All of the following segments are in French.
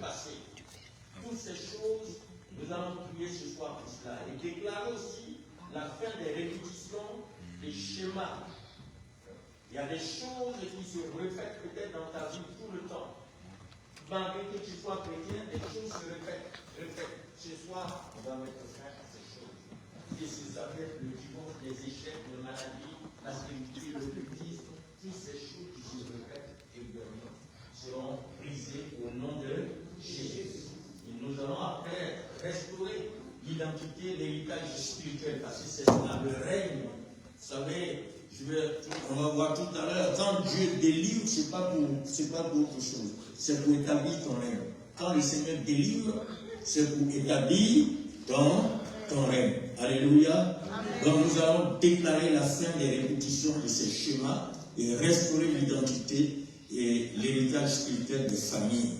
passé. Toutes ces choses, nous allons prier ce soir pour cela. Et déclarer aussi la fin des répétitions, des schémas. Il y a des choses qui se répètent peut-être dans ta vie tout le temps. Malgré que tu sois chrétien, des choses se répètent. Ce soir, on va mettre fin à ces choses. Et si ça peut être le divorce, les échecs, les maladies, la stérilité, le mutisme, toutes ces choses qui se répètent également seront brisées au nom de Jésus. Et nous allons après restaurer l'identité, l'héritage spirituel, parce que c'est cela le règne. Vous savez, on va voir tout à l'heure, quand Dieu délivre, c'est pas pour autre chose, c'est pour établir ton règne. Quand le Seigneur délivre, c'est pour établir ton règne. Alléluia. Donc nous allons déclarer la fin des répétitions de ces schémas et restaurer l'identité et l'héritage spirituel des familles.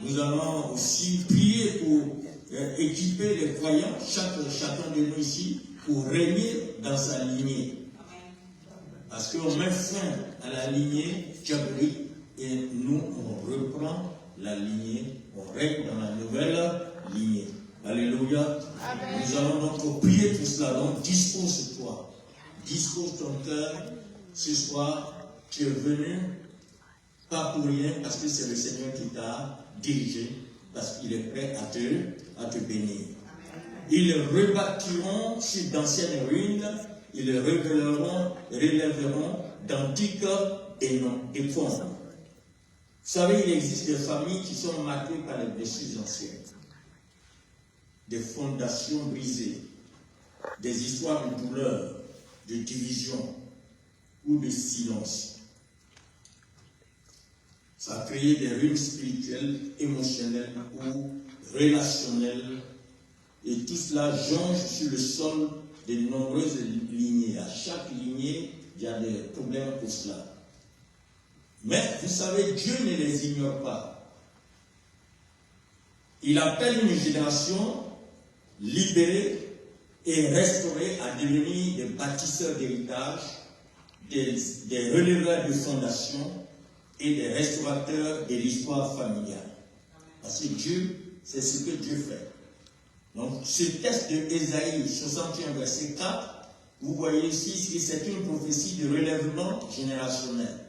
Nous allons aussi prier pour équiper les croyants, chacun de nous ici, pour régner dans sa lignée. Parce qu'on met fin à la lignée diabolique et nous, on reprend la lignée, on règne dans la nouvelle lignée. Alléluia. Amen. Nous allons donc prier pour cela. Donc dispose-toi. Dispose ton cœur. Ce soir, tu es venu, pas pour rien, parce que c'est le Seigneur qui t'a dirigé, parce qu'il est prêt à te bénir. Ils rebâtiront sur d'anciennes ruines, ils relèveront d'antiques éponges. Vous savez, il existe des familles qui sont marquées par les blessures anciennes, des fondations brisées, des histoires de douleur, de division ou de silence. Ça a créé des ruines spirituelles, émotionnelles ou relationnelles, et tout cela jonge sur le sol de nombreuses lignées. À chaque lignée, il y a des problèmes pour cela. Mais vous savez, Dieu ne les ignore pas. Il appelle une génération libérée et restaurée à devenir des bâtisseurs d'héritage, des releveurs de fondation et des restaurateurs de l'histoire familiale. Parce que Dieu, c'est ce que Dieu fait. Donc, ce texte de Ésaïe 61, verset 4, vous voyez ici que c'est une prophétie de relèvement générationnel.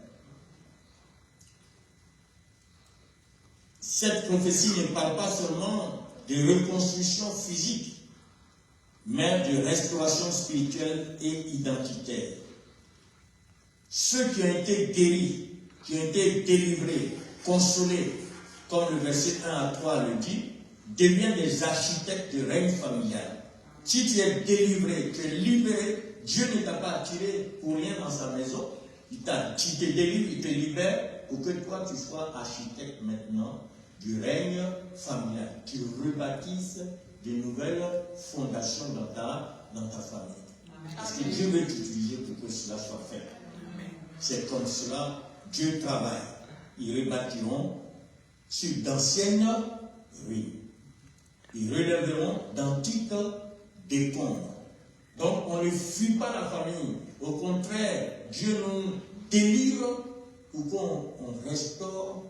Cette prophétie ne parle pas seulement de reconstruction physique, mais de restauration spirituelle et identitaire. Ceux qui ont été guéris, qui ont été délivrés, consolés, comme le verset 1 à 3 le dit, deviennent des architectes de règne familial. Si tu es délivré, tu es libéré, Dieu ne t'a pas attiré pour rien dans sa maison. Il te délivre, il te libère pour que toi tu sois architecte maintenant du règne familial. Tu rebâtisses de nouvelles fondations dans ta famille. Parce que Dieu veut t'utiliser pour que cela soit fait. C'est comme cela, Dieu travaille. Ils rebâtiront sur d'anciennes ruines. Ils relèveront d'antiques décombres. Donc on ne fuit pas la famille. Au contraire, Dieu nous délivre pour qu'on restaure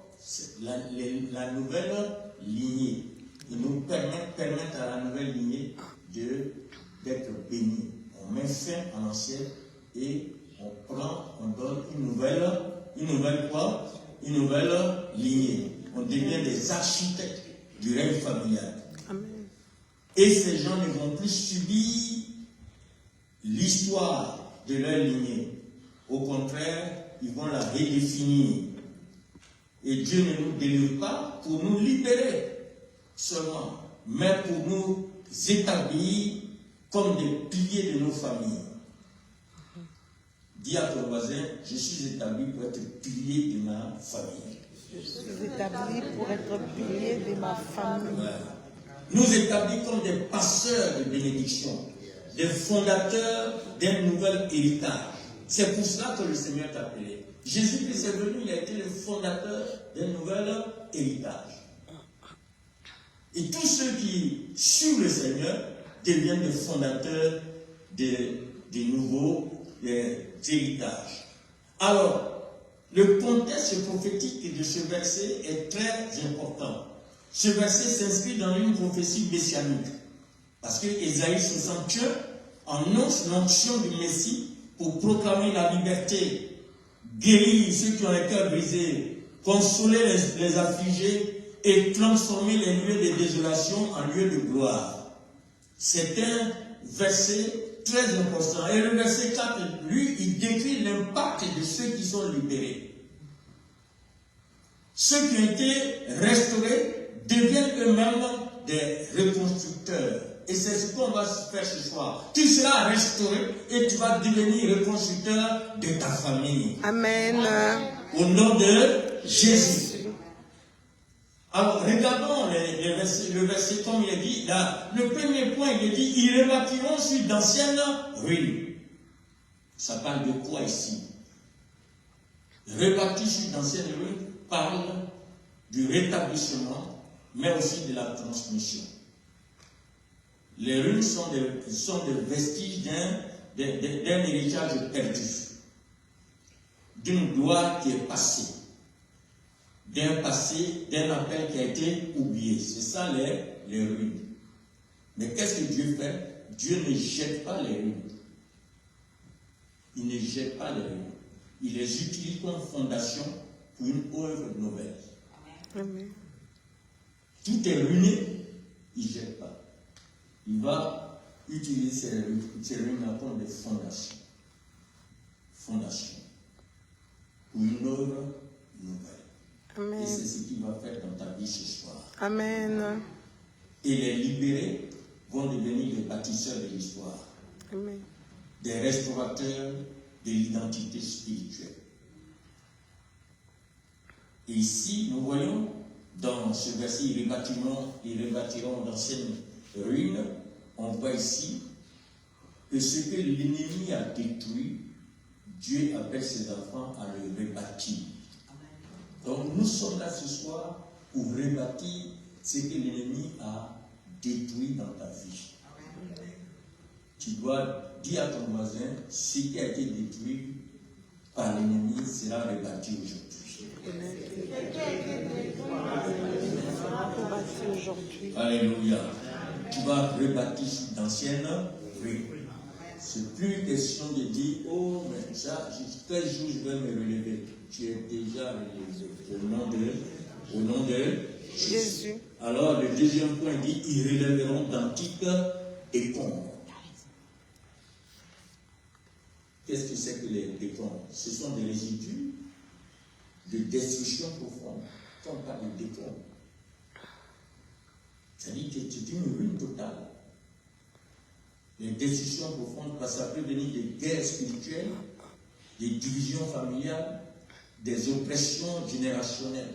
la nouvelle lignée. Il nous permet à la nouvelle lignée d'être bénis. On met fin à l'ancienne et on donne une nouvelle quoi? Une nouvelle lignée. On devient des architectes du règne familial. Amen. Et ces gens ne vont plus subir l'histoire de leur lignée. Au contraire, ils vont la redéfinir. Et Dieu ne nous délivre pas pour nous libérer seulement, mais pour nous établir comme des piliers de nos familles. Dis à ton voisin, je suis établi pour être pilier de ma famille. Je suis établi pour être pilier de ma famille. Ouais. Nous établis comme des passeurs de bénédiction, des fondateurs d'un nouvel héritage. C'est pour cela que le Seigneur t'a appelé. Jésus-Christ est venu, il a été le fondateur d'un nouvel héritage. Et tous ceux qui suivent le Seigneur deviennent des fondateurs des nouveaux héritages. Alors, le contexte prophétique de ce verset est très important. Ce verset s'inscrit dans une prophétie messianique. Parce que Ésaïe 61 annonce l'onction du Messie pour proclamer la liberté, guérir ceux qui ont les cœurs brisés, consoler les affligés et transformer les lieux de désolation en lieux de gloire. C'est un verset très important. Et le verset 4, lui, il décrit l'impact de ceux qui sont libérés. Ceux qui ont été restaurés deviennent eux-mêmes des reconstructeurs. Et c'est ce qu'on va faire ce soir. Tu seras restauré et tu vas devenir reconstructeur de ta famille. Amen. Au nom de Jésus. Alors, regardons le verset comme il est dit. Là, le premier point, il est dit, ils rebâtiront sur d'anciennes ruines. Ça parle de quoi ici? Rebâtir sur d'anciennes ruines parle du rétablissement, mais aussi de la transmission. Les ruines sont des vestiges d'un héritage perdu, d'une gloire qui est passée, d'un appel qui a été oublié. C'est ça les ruines. Mais qu'est-ce que Dieu fait? Dieu ne jette pas les ruines. Il ne jette pas les ruines. Il les utilise comme fondation pour une œuvre nouvelle. Amen. Tout est ruiné, il ne jette pas. Il va utiliser ces ruines comme des fondations. Fondations. Pour une œuvre nouvelle. Amen. Et c'est ce qu'il va faire dans ta vie ce soir. Amen. Et les libérés vont devenir des bâtisseurs de l'histoire. Amen. Des restaurateurs de l'identité spirituelle. Et ici, nous voyons dans ce verset, ils rebâtiront d'anciennes ruines. On voit ici que ce que l'ennemi a détruit, Dieu appelle ses enfants à le rebâtir. Donc nous sommes là ce soir pour rebâtir ce que l'ennemi a détruit dans ta vie. Tu dois dire à ton voisin, ce qui a été détruit par l'ennemi sera rebâti aujourd'hui. Alléluia. Tu vas rebâtir d'anciennes ruines. C'est plus question de dire, oh, mais ça, quel jour je vais me relever. Tu es déjà relevé. Au nom de Jésus. Alors, le deuxième point dit, ils relèveront d'antiques décombres. Qu'est-ce que c'est que les décombres? Ce sont des résidus de destruction profonde. Quand on parle de décombres, c'est-à-dire que c'est une ruine totale. Les destructions profondes, parce que ça peut venir des guerres spirituelles, des divisions familiales, des oppressions générationnelles.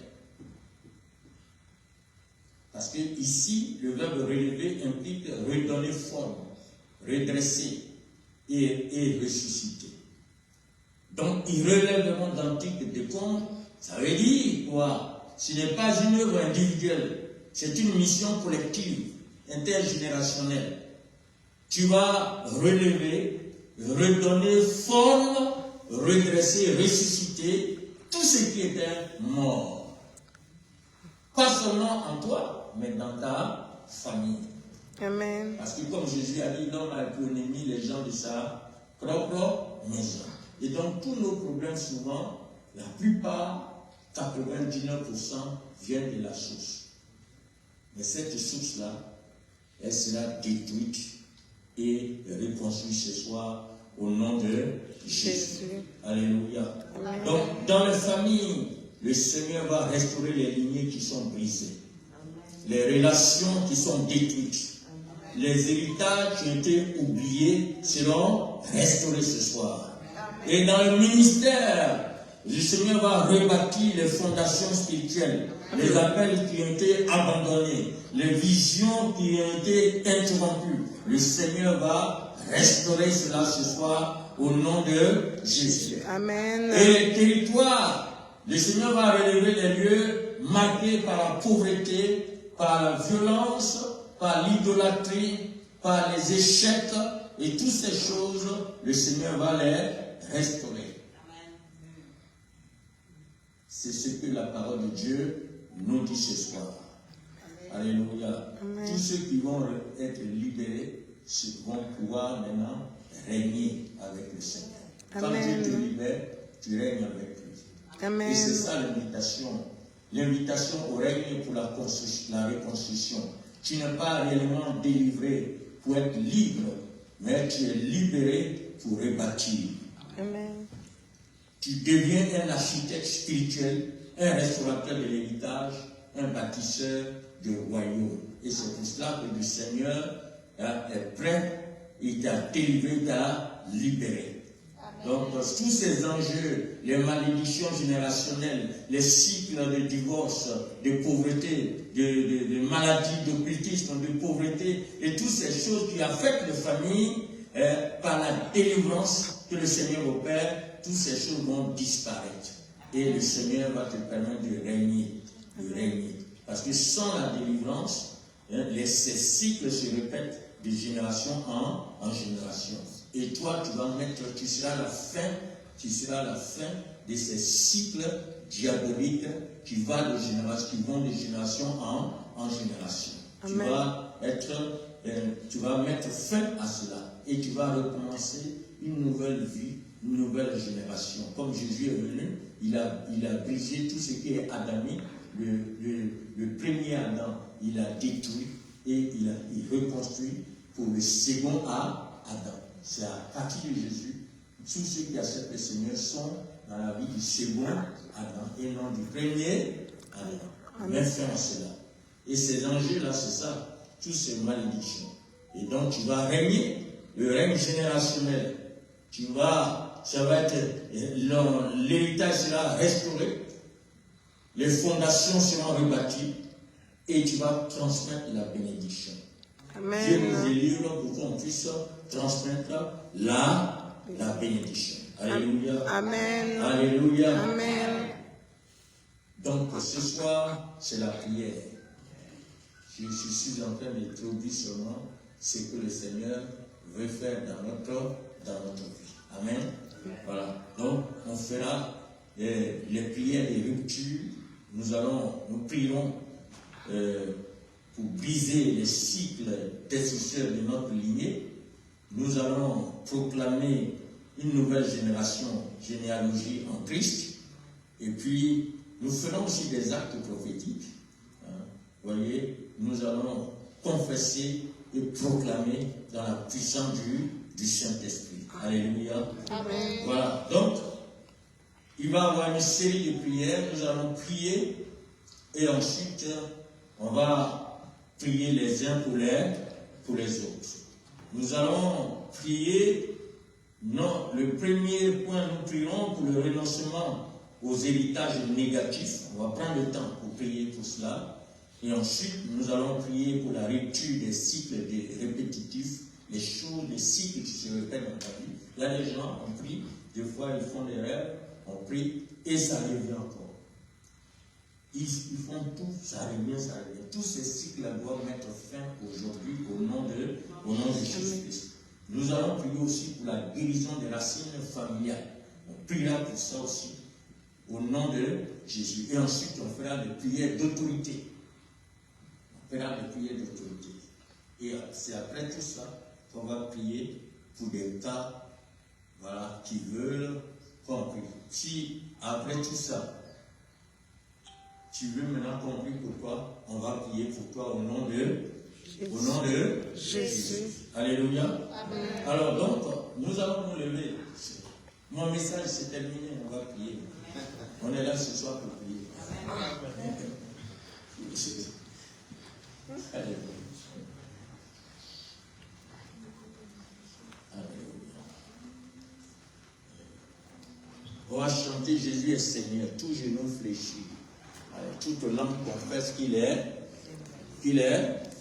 Parce que ici, le verbe relever implique redonner forme, redresser et ressusciter. Donc, ils relèveront d'antiques décombres. Ça veut dire quoi? Ce n'est pas une œuvre individuelle, c'est une mission collective, intergénérationnelle. Tu vas relever, redonner forme, redresser, ressusciter tout ce qui était mort. Pas seulement en toi, mais dans ta famille. Amen. Parce que comme Jésus a dit, l'homme a pour ennemi les gens de sa propre maison. Et donc tous nos problèmes souvent, la plupart, 99% viennent de la source. Mais cette source-là, elle sera détruite et reconstruite ce soir au nom de Jésus. Alléluia. Amen. Donc dans les familles, le Seigneur va restaurer les lignées qui sont brisées, les relations qui sont détruites. Les héritages qui ont été oubliés seront restaurés ce soir. Et dans le ministère, le Seigneur va rebâtir les fondations spirituelles, les appels qui ont été abandonnés, les visions qui ont été interrompues. Le Seigneur va restaurer cela ce soir au nom de Jésus. Amen. Et les territoires, le Seigneur va relever les lieux marqués par la pauvreté, par la violence, par l'idolâtrie, par les échecs, et toutes ces choses, le Seigneur va les restaurer. C'est ce que la parole de Dieu nous dit ce soir. Alléluia. Tous ceux qui vont être libérés vont pouvoir maintenant régner avec le Seigneur. Quand Dieu te libère, tu règnes avec lui. Amen. Et c'est ça l'invitation. L'invitation au règne pour la reconstruction. Tu n'es pas réellement délivré pour être libre, mais tu es libéré pour rebâtir. Amen. Tu deviens un architecte spirituel, un restaurateur de l'héritage, un bâtisseur du royaume. Et c'est pour cela que le Seigneur est prêt, il t'a délivré, il t'a libéré. Donc, tous ces enjeux, les malédictions générationnelles, les cycles de divorce, de pauvreté, de maladies, d'occultisme, de pauvreté, et toutes ces choses qui affectent les familles, par la délivrance que le Seigneur opère, toutes ces choses vont disparaître. Et le Seigneur va te permettre de régner. Parce que sans la délivrance, ces cycles se répètent de génération en génération. Et toi, tu seras la fin de ces cycles diaboliques qui vont de génération en génération. Tu vas mettre fin à cela et tu vas recommencer une nouvelle vie, une nouvelle génération. Comme Jésus est venu, il a brisé tout ce qui est adamique. Le premier Adam, il a détruit et il reconstruit pour le second Adam. C'est à partir de Jésus, tous ceux qui acceptent le Seigneur sont dans la vie du second Adam et non du premier Adam. Mets fin à cela. Et ces enjeux-là, c'est ça, toutes ces malédictions. Et donc tu vas régner, le règne générationnel. Ça va être, l'héritage sera restauré, les fondations seront rebâties et tu vas transmettre la bénédiction. Amen. Dieu nous délivre pour qu'on puisse transmettre la bénédiction. Alléluia. Amen. Alléluia. Amen. Donc ce soir, c'est la prière. Je suis en train d'introduire seulement ce que le Seigneur veut faire dans notre vie. Amen. Voilà. Donc, on fera les prières de rupture. Nous prierons pour briser les cycles destructeurs de notre lignée. Nous allons proclamer une nouvelle généalogie en Christ. Et puis, nous ferons aussi des actes prophétiques. Vous voyez, nous allons confesser et proclamer dans la puissance du Saint-Esprit. Alléluia. Amen. Voilà. Donc, il va y avoir une série de prières. Nous allons prier et ensuite, on va prier les uns pour les autres. Nous allons prier. Non, le premier point, nous prierons pour le renoncement aux héritages négatifs. On va prendre le temps pour prier pour cela. Et ensuite, nous allons prier pour la rupture des cycles répétitifs, les cycles qui se répètent dans ta vie. Il y a des gens, on prie, des fois ils font des rêves, on prie, et ça revient encore. Ils font tout, ça revient. Tous ces cycles doivent mettre fin aujourd'hui au nom de Jésus-Christ. Nous allons prier aussi pour la guérison des racines familiales. On priera pour ça aussi, au nom de Jésus. Et ensuite, on fera des prières d'autorité. Et c'est après tout ça qu'on va prier pour des cas, voilà, qui veulent qu'on prie. Si après tout ça, tu veux maintenant qu'on prie pour toi, on va prier pour toi au nom de Jésus. Alléluia. Amen. Alors donc, nous allons nous lever. Mon message s'est terminé, on va prier. On est là ce soir pour prier. Alléluia. On va chanter Jésus est Seigneur, tout genou fléchi. Toute langue confesse qu'il est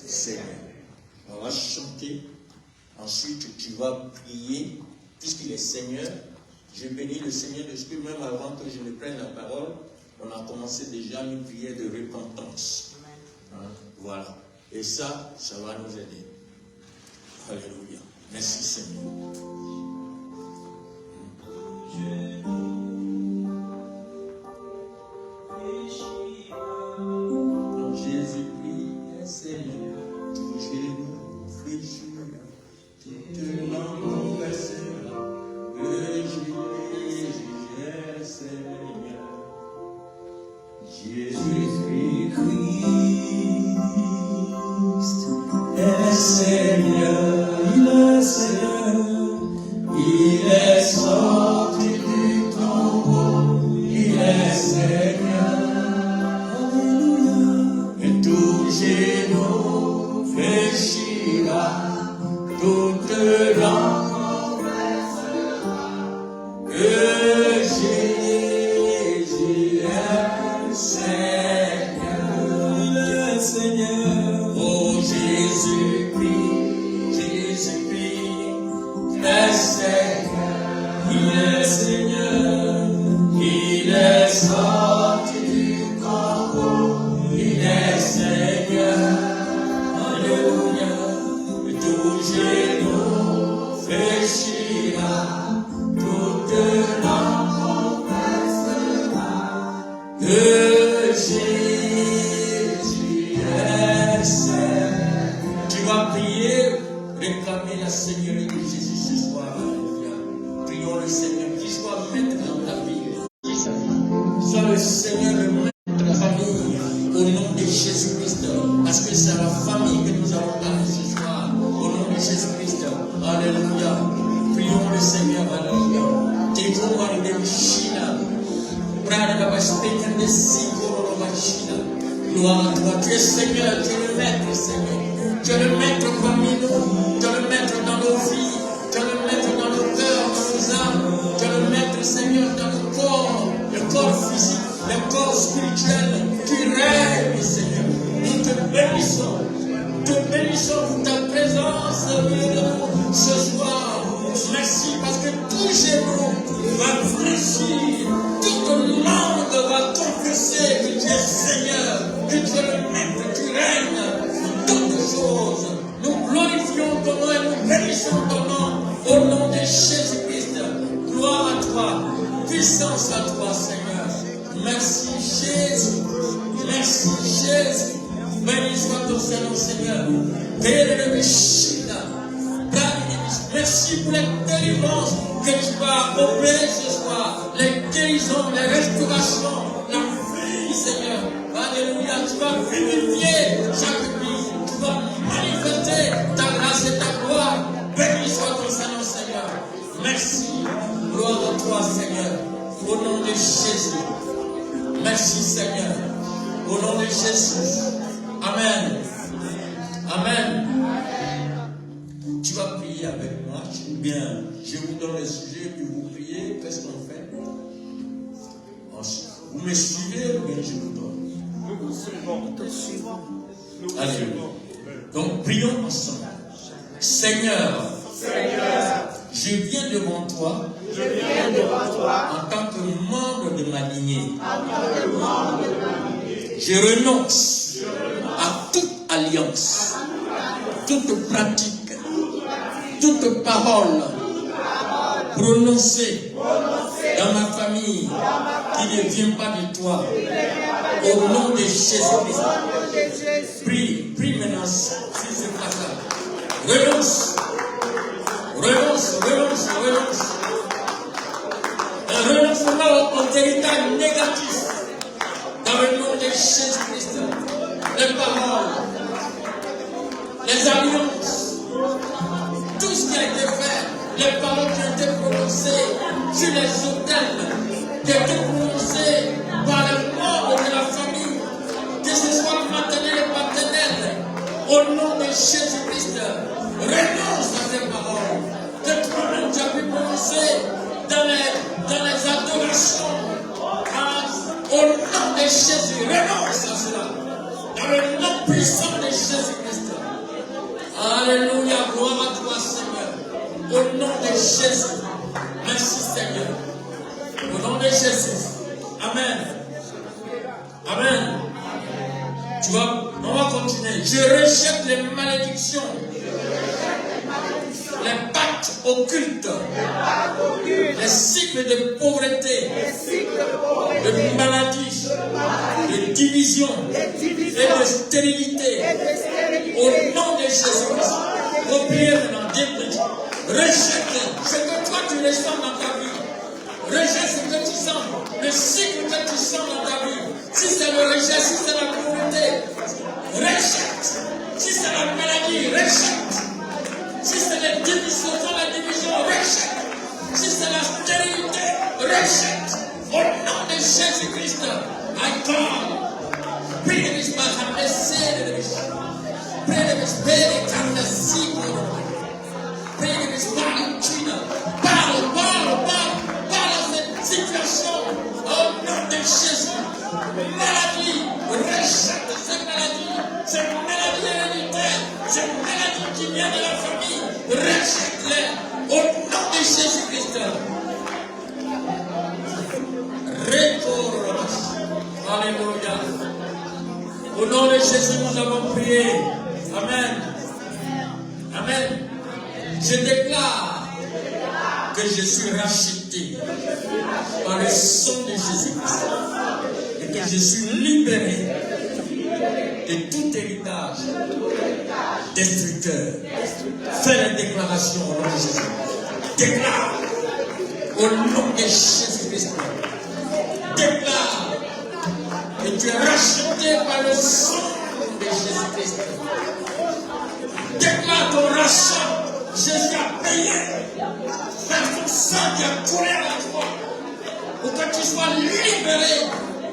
Seigneur. On va chanter. Ensuite, tu vas prier, puisqu'il est Seigneur. Je bénis le Seigneur de ce que même avant que je ne prenne la parole, on a commencé déjà une prière de repentance. Voilà. Et ça va nous aider. Alléluia. Merci Seigneur. Donc Jésus-Christ est Seigneur. Oh Jésus-Christ, Jésus-Christ, est Seigneur, il est Seigneur, il est sorti du corps, il est Seigneur. Alléluia, tout genou fléchira, toute langue confessera que Jésus est Seigneur. Tu vas prier, réclamer la Seigneurie de Jésus ce soir. Alléluia. Prions le Seigneur qui soit maître dans ta vie. Sois le Seigneur, le maître de la famille, au nom de Jésus-Christ. Parce que c'est à la famille que nous allons parler ce soir. Au nom de Jésus-Christ. Alléluia. Prions le Seigneur. Alléluia. Gloire à toi. Tu es Seigneur, tu es le maître, Seigneur. Tu es le maître parmi nous. Tu es le maître dans nos vies. Tu es le maître dans nos cœurs, dans nos âmes. Tu es le maître, Seigneur, dans nos corps. Le corps physique, le corps spirituel. Tu règnes, Seigneur. Nous te bénissons. Te bénissons pour ta présence ce soir. Merci parce que tout genou va fléchir, toute langue va confesser que tu es Seigneur, que tu es le maître, tu règnes toutes choses. Nous glorifions ton nom et nous bénissons ton nom au nom de Jésus-Christ. Gloire à toi, puissance à toi, Seigneur. Merci Jésus, merci Jésus. Béni soit ton Seigneur, Seigneur. Merci pour les délivrances que tu vas opérer ce soir. Les guérisons, les restaurations, la vie, Seigneur. Alléluia. Tu vas vivifier chaque vie. Tu vas manifester ta grâce et ta gloire. Béni soit ton Seigneur, Seigneur. Merci. Gloire à toi, Seigneur. Au nom de Jésus. Merci, Seigneur. Au nom de Jésus. Amen. Amen. Tu vas prier avec moi. Bien, je vous donne le sujet, puis vous priez. Qu'est-ce qu'on fait? Ensuite, vous me suivez ou bien je vous donne? Nous vous suivons. Allez. Donc, prions ensemble. Seigneur, je viens devant toi. En tant que membre de ma lignée. Je renonce à toute alliance, toute pratique, toute parole prononcée dans ma famille qui ne vient pas de toi. Au nom de Jésus-Christ. Prie maintenant si c'est pas ça. Renonce. Un renoncement au territoire négatif. Dans le nom de Jésus-Christ. Les paroles, les alliances, tout ce qui a été fait, les paroles qui ont été prononcées sur les autels, qui ont été prononcées par les membres de la famille, que ce soit maternel et paternel, au nom de Jésus-Christ, renonce à ces paroles que toi-même tu as pu prononcer dans les adorations. Au nom de Jésus, renonce à cela. Dans le nom puissant de Jésus-Christ. Alléluia, gloire à toi, Seigneur. Au nom de Jésus. Merci, Seigneur. Au nom de Jésus. Amen. Amen. On va continuer. Je rejette les malédictions. Les pactes occultes, les cycles de pauvreté, de maladie, de division et de stérilité. Au nom de Jésus-Christ, vous priez maintenant, rejette ce que toi tu ressens dans ta vie. Rejette ce que tu sens, le cycle que tu sens dans ta vie. Si c'est le rejet, si c'est la pauvreté, rejette. Si c'est la maladie, rejette. Si c'est la division, rejette. Si c'est la stérilité, rejette. Au nom de Jésus-Christ, I come. Pray de mis bajas, pray de mis peres, carne, pray de mis maluchina. Parle à cette situation. Au nom de Jésus. Maladie, rejette cette maladie, ce Je déclare que je suis racheté par le sang de Jésus-Christ et que je suis libéré de tout héritage destructeur. Fais la déclaration au nom de Jésus. Déclare au nom de Jésus-Christ. Déclare que tu es racheté par le sang de Jésus-Christ. Déclare ton rachat. Jésus a payé par son sang qui a coulé à la croix pour que tu sois libéré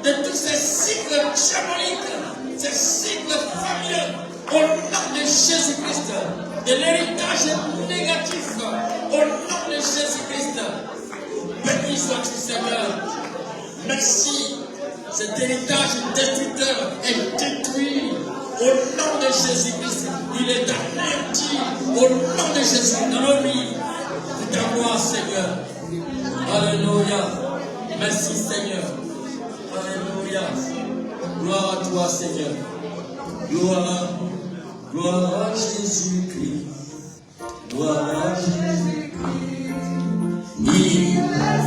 de tous ces cycles diaboliques, ces cycles familiaux, au nom de Jésus-Christ, de l'héritage négatif, au nom de Jésus-Christ. Béni sois-tu, Seigneur. Merci. Cet héritage destructeur est détruit au nom de Jésus-Christ. Il est anéanti au nom de Jésus dans nos vies. Pour ta gloire, Seigneur. Alléluia. Merci, Seigneur. Alléluia. Gloire à toi, Seigneur. Gloire à Jésus-Christ. Gloire à Jésus-Christ. Il est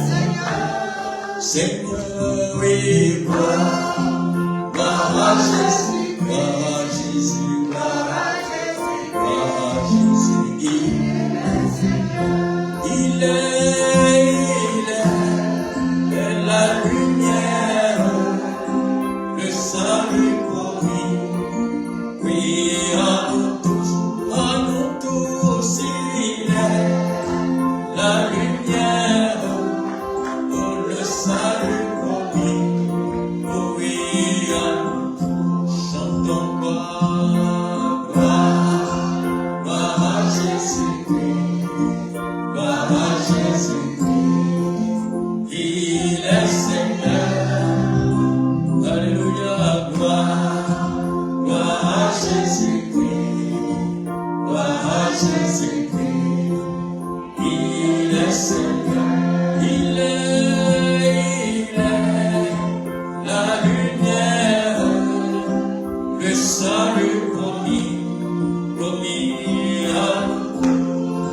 Seigneur. Seigneur, oui, gloire à Jésus. Gloire à Jésus. Gloire à Jésus. Il est Seigneur. Il est la lumière, le salut pour lui. Oui, à nous tous, il est la lumière, le salut pour lui. Oui, à nous tous, chantons gloire à Jésus-Christ, gloire à Jésus-Christ. Il est Seigneur. Alléluia, gloire à Jésus-Christ, gloire à Jésus-Christ. Il est Seigneur. Il est la lumière, le salut promis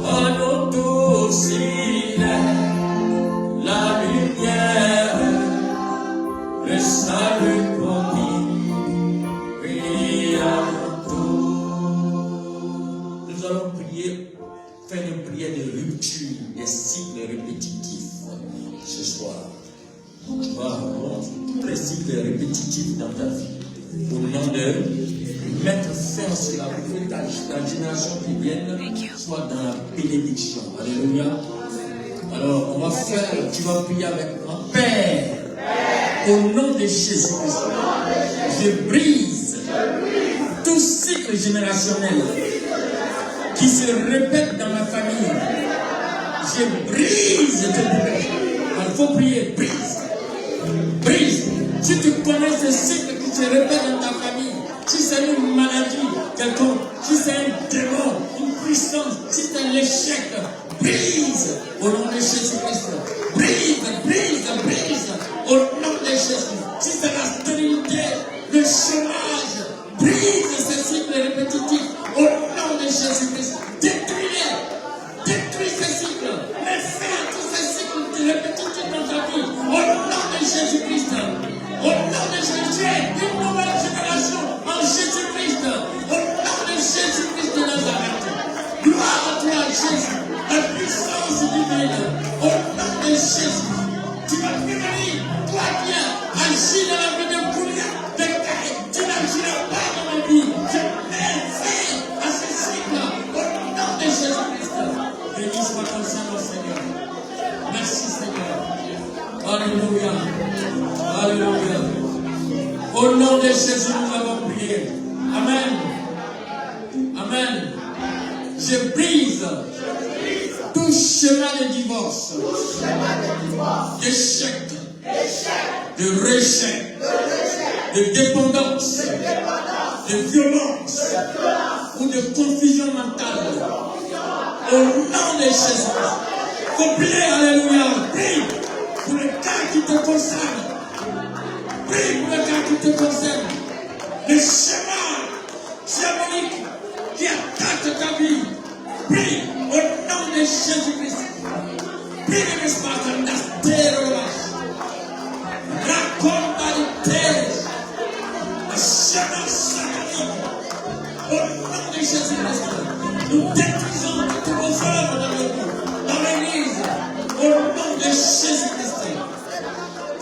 à nous tous. Il est la lumière, le salut promis, oui, à nous tous. Nous allons prier, faire une prière de rupture des cycles répétitifs ce soir. Tu vas rompre tous les cycles répétitifs dans ta vie. Au nom de mettre fin sur la génération qui vient, soit dans la bénédiction. Alléluia. Alors, on va faire, tu vas prier avec moi. Père, au nom de Jésus-Christ, je brise tout cycle générationnel qui se répète dans ma famille. Je brise tes boulettes. Il faut prier, brise. Brise. Si tu connais ce cycle qui se répète dans ta famille, si c'est une maladie quelconque, si c'est un démon, une puissance, si c'est l'échec, brise au nom de Jésus-Christ. Brise, brise, brise au nom de Jésus. Si c'est la stérilité, le chômage, brise ces cycles répétitifs au nom de Jésus-Christ. Détruis-les. Détruis ces cycles. Mets fin à tous ces cycles répétitifs dans ta vie. Au nom de Jésus-Christ. Au nom de Jésus, une nouvelle génération en Jésus-Christ. Au nom de Jésus-Christ de Nazareth. Gloire à toi, Jésus. La puissance divine. Au nom de Jésus. Tu vas prévenir, toi qui as agi dans la vie de Goliath, de Caïn, tu n'agiras pas dans ma vie. Je mets fin à ce cycle. Au nom de Jésus-Christ. Béni soit ton Seigneur, Seigneur. Merci, Seigneur. Alléluia. Alléluia. Au nom de Jésus, nous avons prié. Amen. Amen. Je brise tout chemin de divorce, d'échec, de rejet, de dépendance, de violence ou de confusion mentale. Au nom de Jésus. Faut prier, alléluia. Prie pour le cas qui te concerne. Prie pour le cas qui te concerne. Le schéma diabolique qui attaque ta vie. Prie au nom Jésus-Christ. Prie de Spartan, das terror. Raconte les terres. La chemin satanique. Au nom de Jésus-Christ. Nous détruisons toutes vos œuvres dans l'Église. Au nom de Jésus-Christ.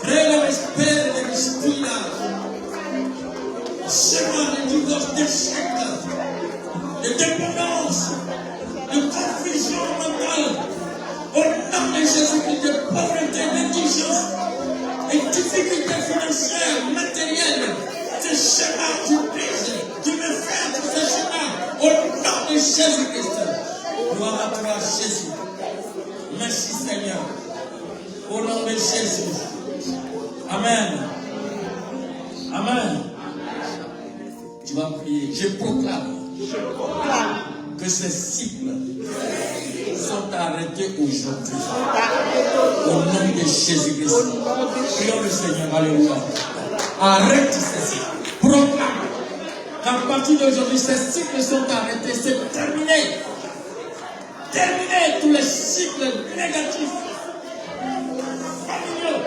Crée le respect de l'esprit là. Chemin de divorce, d'échec, de dépendance, de confusion mentale. Au nom de Jésus-Christ, de pauvreté, d'indigence, de difficultés financières, matérielles. Ce chemin, tu brises, tu me fais tout ce chemin. Au nom de Jésus-Christ. Gloire à toi, Jésus. Merci, Seigneur. Au nom de Jésus. Amen. Amen. Tu vas prier. Je proclame que ces cycles sont arrêtés aujourd'hui. Au nom de Jésus-Christ. Prions le Seigneur. Alléluia. Arrête ces cycles. Proclame qu'à partir d'aujourd'hui, ces cycles sont arrêtés. C'est terminé. Terminé tous les cycles négatifs. Familiaux.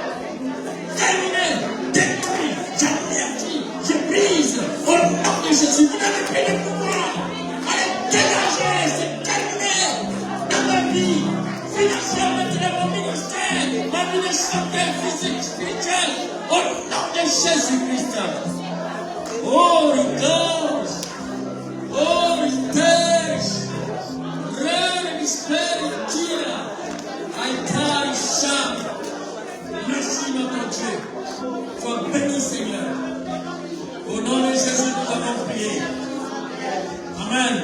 Terminé. Détruit. J'anéantis. Je brise. Au nom de Jésus. Vous n'avez plus de pouvoir. Allez, dégagez. C'est terminé. Dans ma vie. Financièrement, dans mon ministère. Ma vie de santé, physique, spirituelle. Au nom de Jésus-Christ. Oh, regarde. Oh, regarde. Merci notre Dieu. Sois béni Seigneur. Au nom de Jésus, nous avons prié. Amen.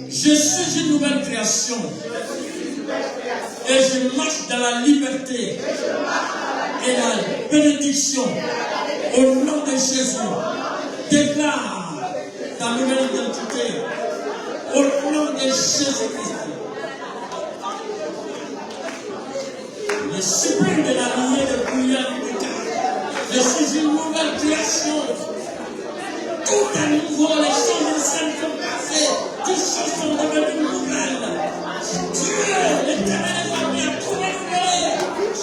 Je suis une nouvelle création. Et je marche dans la liberté et la bénédiction. Au nom de Jésus. Déclare ta nouvelle identité. Au nom de Jésus-Christ. Je supprime de la lignée de bouillard du pécat. Je suis une nouvelle création. Tout est nouveau, les choses anciennes sont passées. Toutes choses sont devenues nouvelles. Dieu, l'Éternel, a bien tout renouvelé.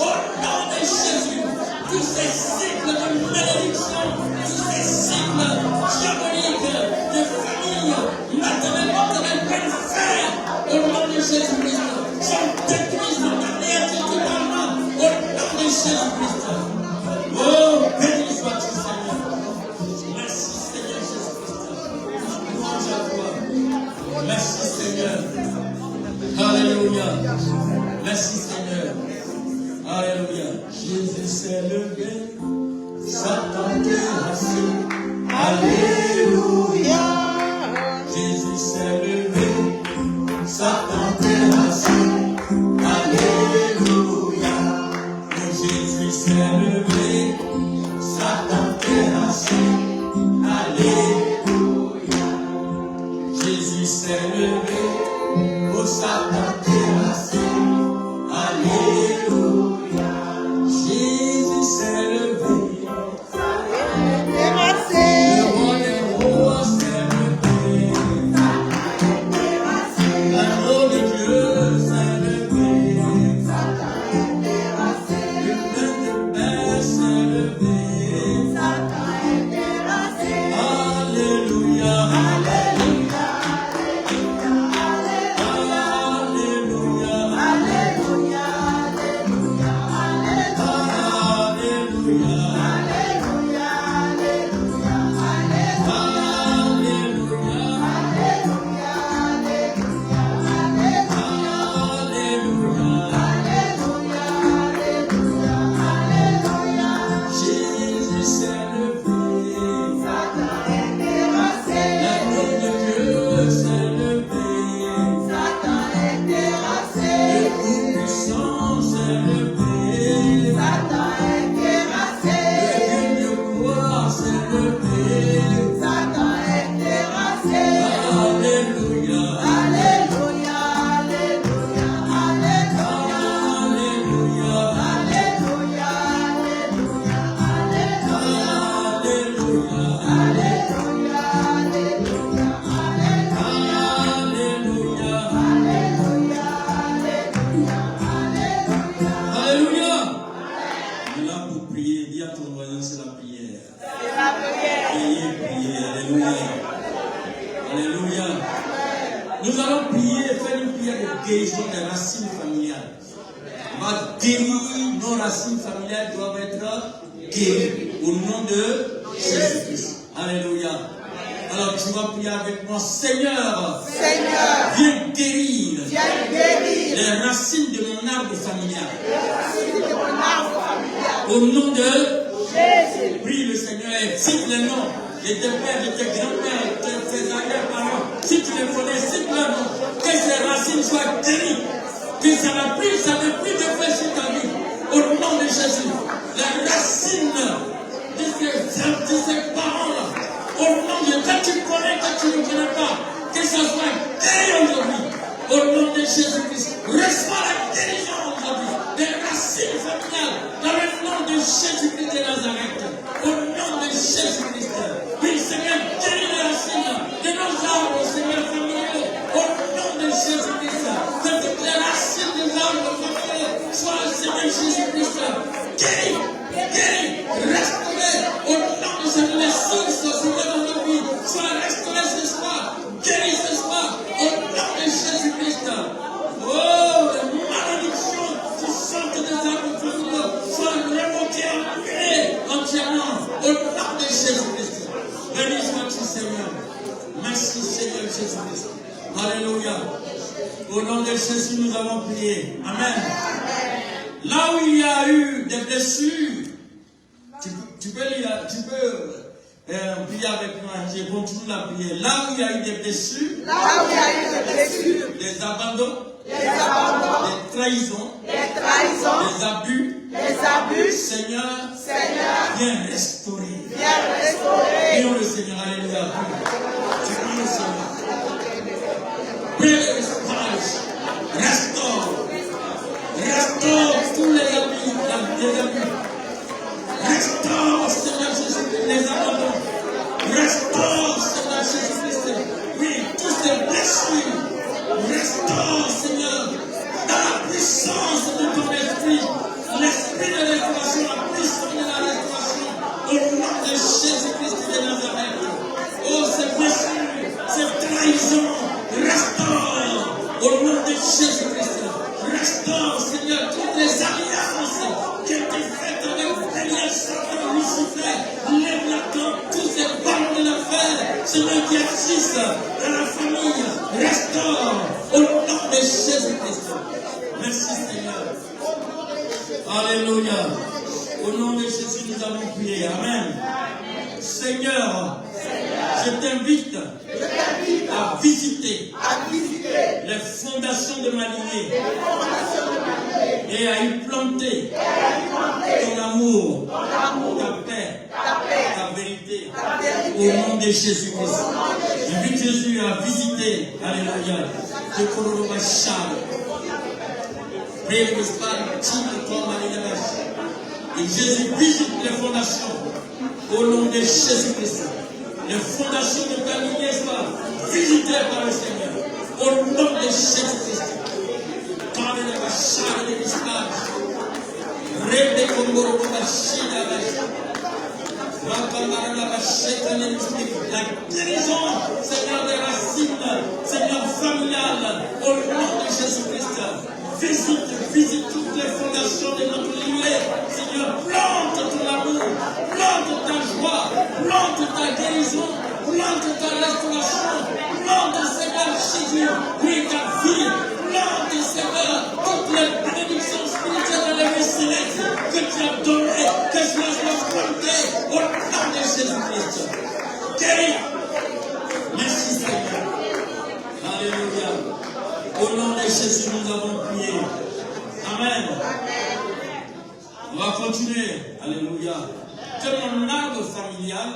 Au nom de Jésus, tous ces cycles de malédiction, tous ces cycles diaboliques de famille, maternelle, père, frère, au nom de Jésus-Christ, sont détruits dans ta mère, totalement, au nom de Jésus-Christ. Oh, béni sois-tu, Seigneur. Merci, Seigneur Jésus-Christ. Louange à toi. Merci, Seigneur. Alléluia. Merci, Seigneur. Alléluia. Jésus s'est levé. Satan terrassé. Alléluia. Jésus s'est levé. Satan terrassé. Alléluia. Oh, Jésus s'est levé. Satan terrassé. Alléluia. Jésus s'est levé. Oh, Satan terrassé. Alléluia. Jésus s'est levé. Le roi des rois s'est levé. L'agneau de Dieu s'est levé. Le plein de paix s'est levé. Alléluia. Alléluia. Alléluia. Nous allons prier et faire une prière de guérison des racines familiales. On va guérir nos racines familiales doivent être guéries au nom de Jésus-Christ. Alléluia. Alors tu vas prier avec moi. Seigneur, viens guérir les racines de mon arbre familial. Au nom de Jésus. Prie le Seigneur et cite les noms de tes pères, de tes grands-pères, de tes arrière-parents. Si tu les connais, cite leurs noms. Que ces racines soient guéries. Que ça n'a plus de fait sur ta vie. Au nom de Jésus. Les racines de ces parents-là. Au nom de Dieu, que tu connais, que tu ne connais pas, que ça soit guéri aujourd'hui. Au nom de Jésus-Christ, reçois la guérison aujourd'hui des racines familiales dans le nom de Jésus-Christ de Nazareth. Au nom de Jésus-Christ. Oui, Seigneur, guéris les racines de nos arbres, Seigneur, familiaux. Au nom de Jésus-Christ, que toutes les racines des arbres familiaux soient, Seigneur Jésus-Christ, guéris, restaurés. Au nom de Jésus, les sources, Seigneur, de nos vies soient restaurées ce soir. Guéris ce soir. Au nom de Jésus-Christ. Oh, les malédictions qui sortent des arbres familiaux soient révoquées, annulées entièrement. Au nom de Jésus-Christ. Béni sois-tu, Seigneur. Merci, Seigneur Jésus-Christ. Alléluia. Au nom de Jésus, nous avons prié. Amen. Là où il y a eu des blessures, tu peux prier avec moi. Je continue la prière. Là où il y a eu des blessures, des abandons, des trahisons, des abus, Seigneur, viens restaurer. Prions le Seigneur. Alléluia. Tu pries le Seigneur. Prie le Seigneur. Restaure tous les abus. Restaure, Seigneur Jésus-Christ, les abandons. Restaure, Seigneur Jésus-Christ. Oui, tous ces blessures. Restaure, Seigneur, dans la puissance de ton esprit. L'esprit de restauration, la puissance de la restauration. Au nom de Jésus-Christ de Nazareth. Oh, ces blessures, ces trahisons. Restaure, au nom de Jésus-Christ. Restaure, Seigneur, toutes les alliances qui ont été faites avec Satan, Lucifer, lève la tente, tous ces ballons de l'affaire, Seigneur, qui agissent dans la famille, restaure, au nom de Jésus-Christ. Merci, Seigneur. Alléluia. Au nom de Jésus, nous avons prié. Amen. Seigneur, je t'invite à visiter les fondations de ma lignée et à y planter ton amour, ta paix, ta vérité, au nom de Jésus-Christ. J'invite Jésus à visiter, alléluia, le Korobachal. Et Jésus visite les fondations au nom de Jésus-Christ. Les fondations de ta lignée soient visitées par le Seigneur au nom de Jésus-Christ. Par le Bachar de l'Islam, Rebe Kongoro Bachida, la guérison, Seigneur, des racines, Seigneur, familiale, au nom de Jésus-Christ. Visite toutes les fondations de notre lignée. Seigneur, plante ton amour, plante ta joie, plante ta guérison, plante ta restauration, plante, Seigneur Jésus, oui, ta vie, plante, Seigneur, toutes les bénédictions spirituelles de la vie céleste que tu as données, que cela soit planté au nom de Jésus-Christ. Guéris. Merci, Seigneur. Alléluia. Au nom de Jésus, nous avons prié. Amen. On va continuer. Alléluia. Que mon arbre familial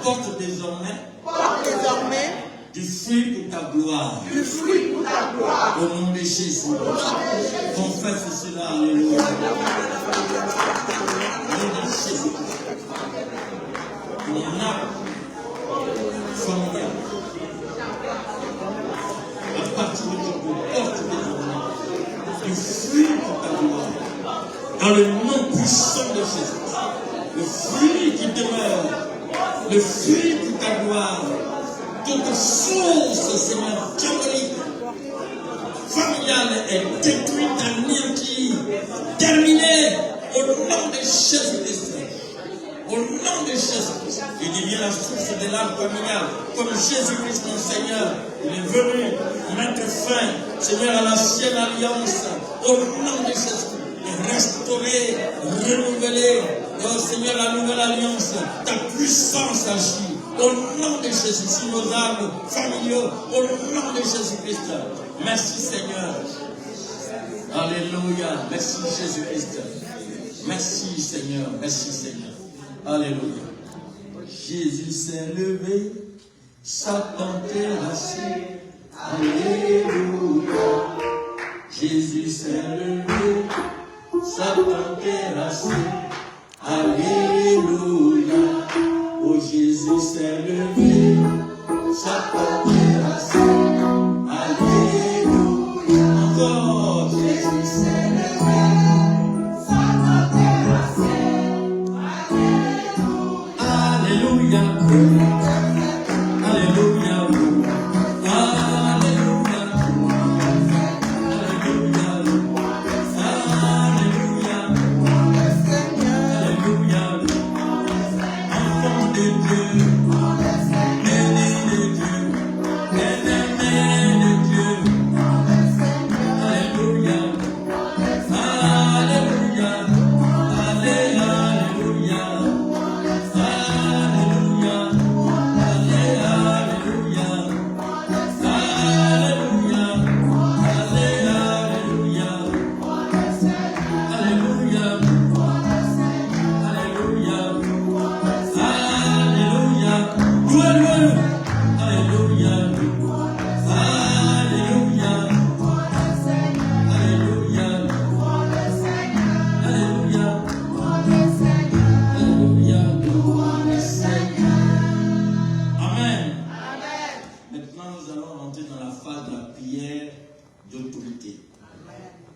porte désormais du fruit pour ta gloire. Au nom de Jésus. Confesse cela. Alléluia. Au nom de Jésus. Mon arbre familial. À partir de ton porte désormais du fruit pour ta gloire. Dans le nom puissant de Jésus. Le fruit qui demeure. Le fruit pour ta gloire. toute source, Seigneur, diabolique, familiale est détruite, anéantie, terminée au nom de Jésus-Christ. Au nom de Jésus-Christ, il devient la source de l'âme familiale, comme Jésus-Christ, mon Seigneur, il est venu mettre fin, Seigneur, à l'ancienne alliance, au nom de Jésus-Christ, et restaurer, renouveler, oh Seigneur, la nouvelle alliance, ta puissance agit, au nom de Jésus, sur nos âmes familiaux, au nom de Jésus-Christ. Merci Seigneur. Alléluia. Merci Jésus-Christ. Merci Seigneur. Merci Seigneur. Alléluia. Jésus s'est levé, Satan terrassé. Alléluia. Jésus s'est levé, Satan terrassé. Alléluia. Oh Jésus s'est levé, Satan terrassé. Alléluia. Encore. Jésus s'est levé, Satan terrassé. Alléluia. Alléluia. Alléluia.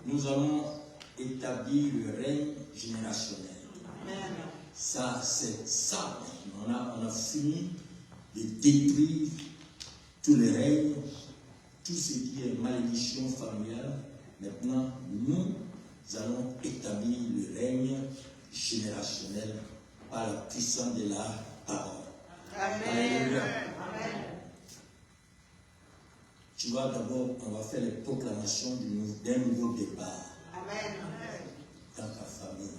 Nous allons établir le règne générationnel. Ça, c'est ça. On a fini de détruire tous les règnes, tout ce qui est malédiction familiale. Maintenant, nous allons établir le règne générationnel par la puissance de la parole. Amen. Amen. Tu vois, d'abord, on va faire les proclamations d'un nouveau départ. Amen. Dans ta famille.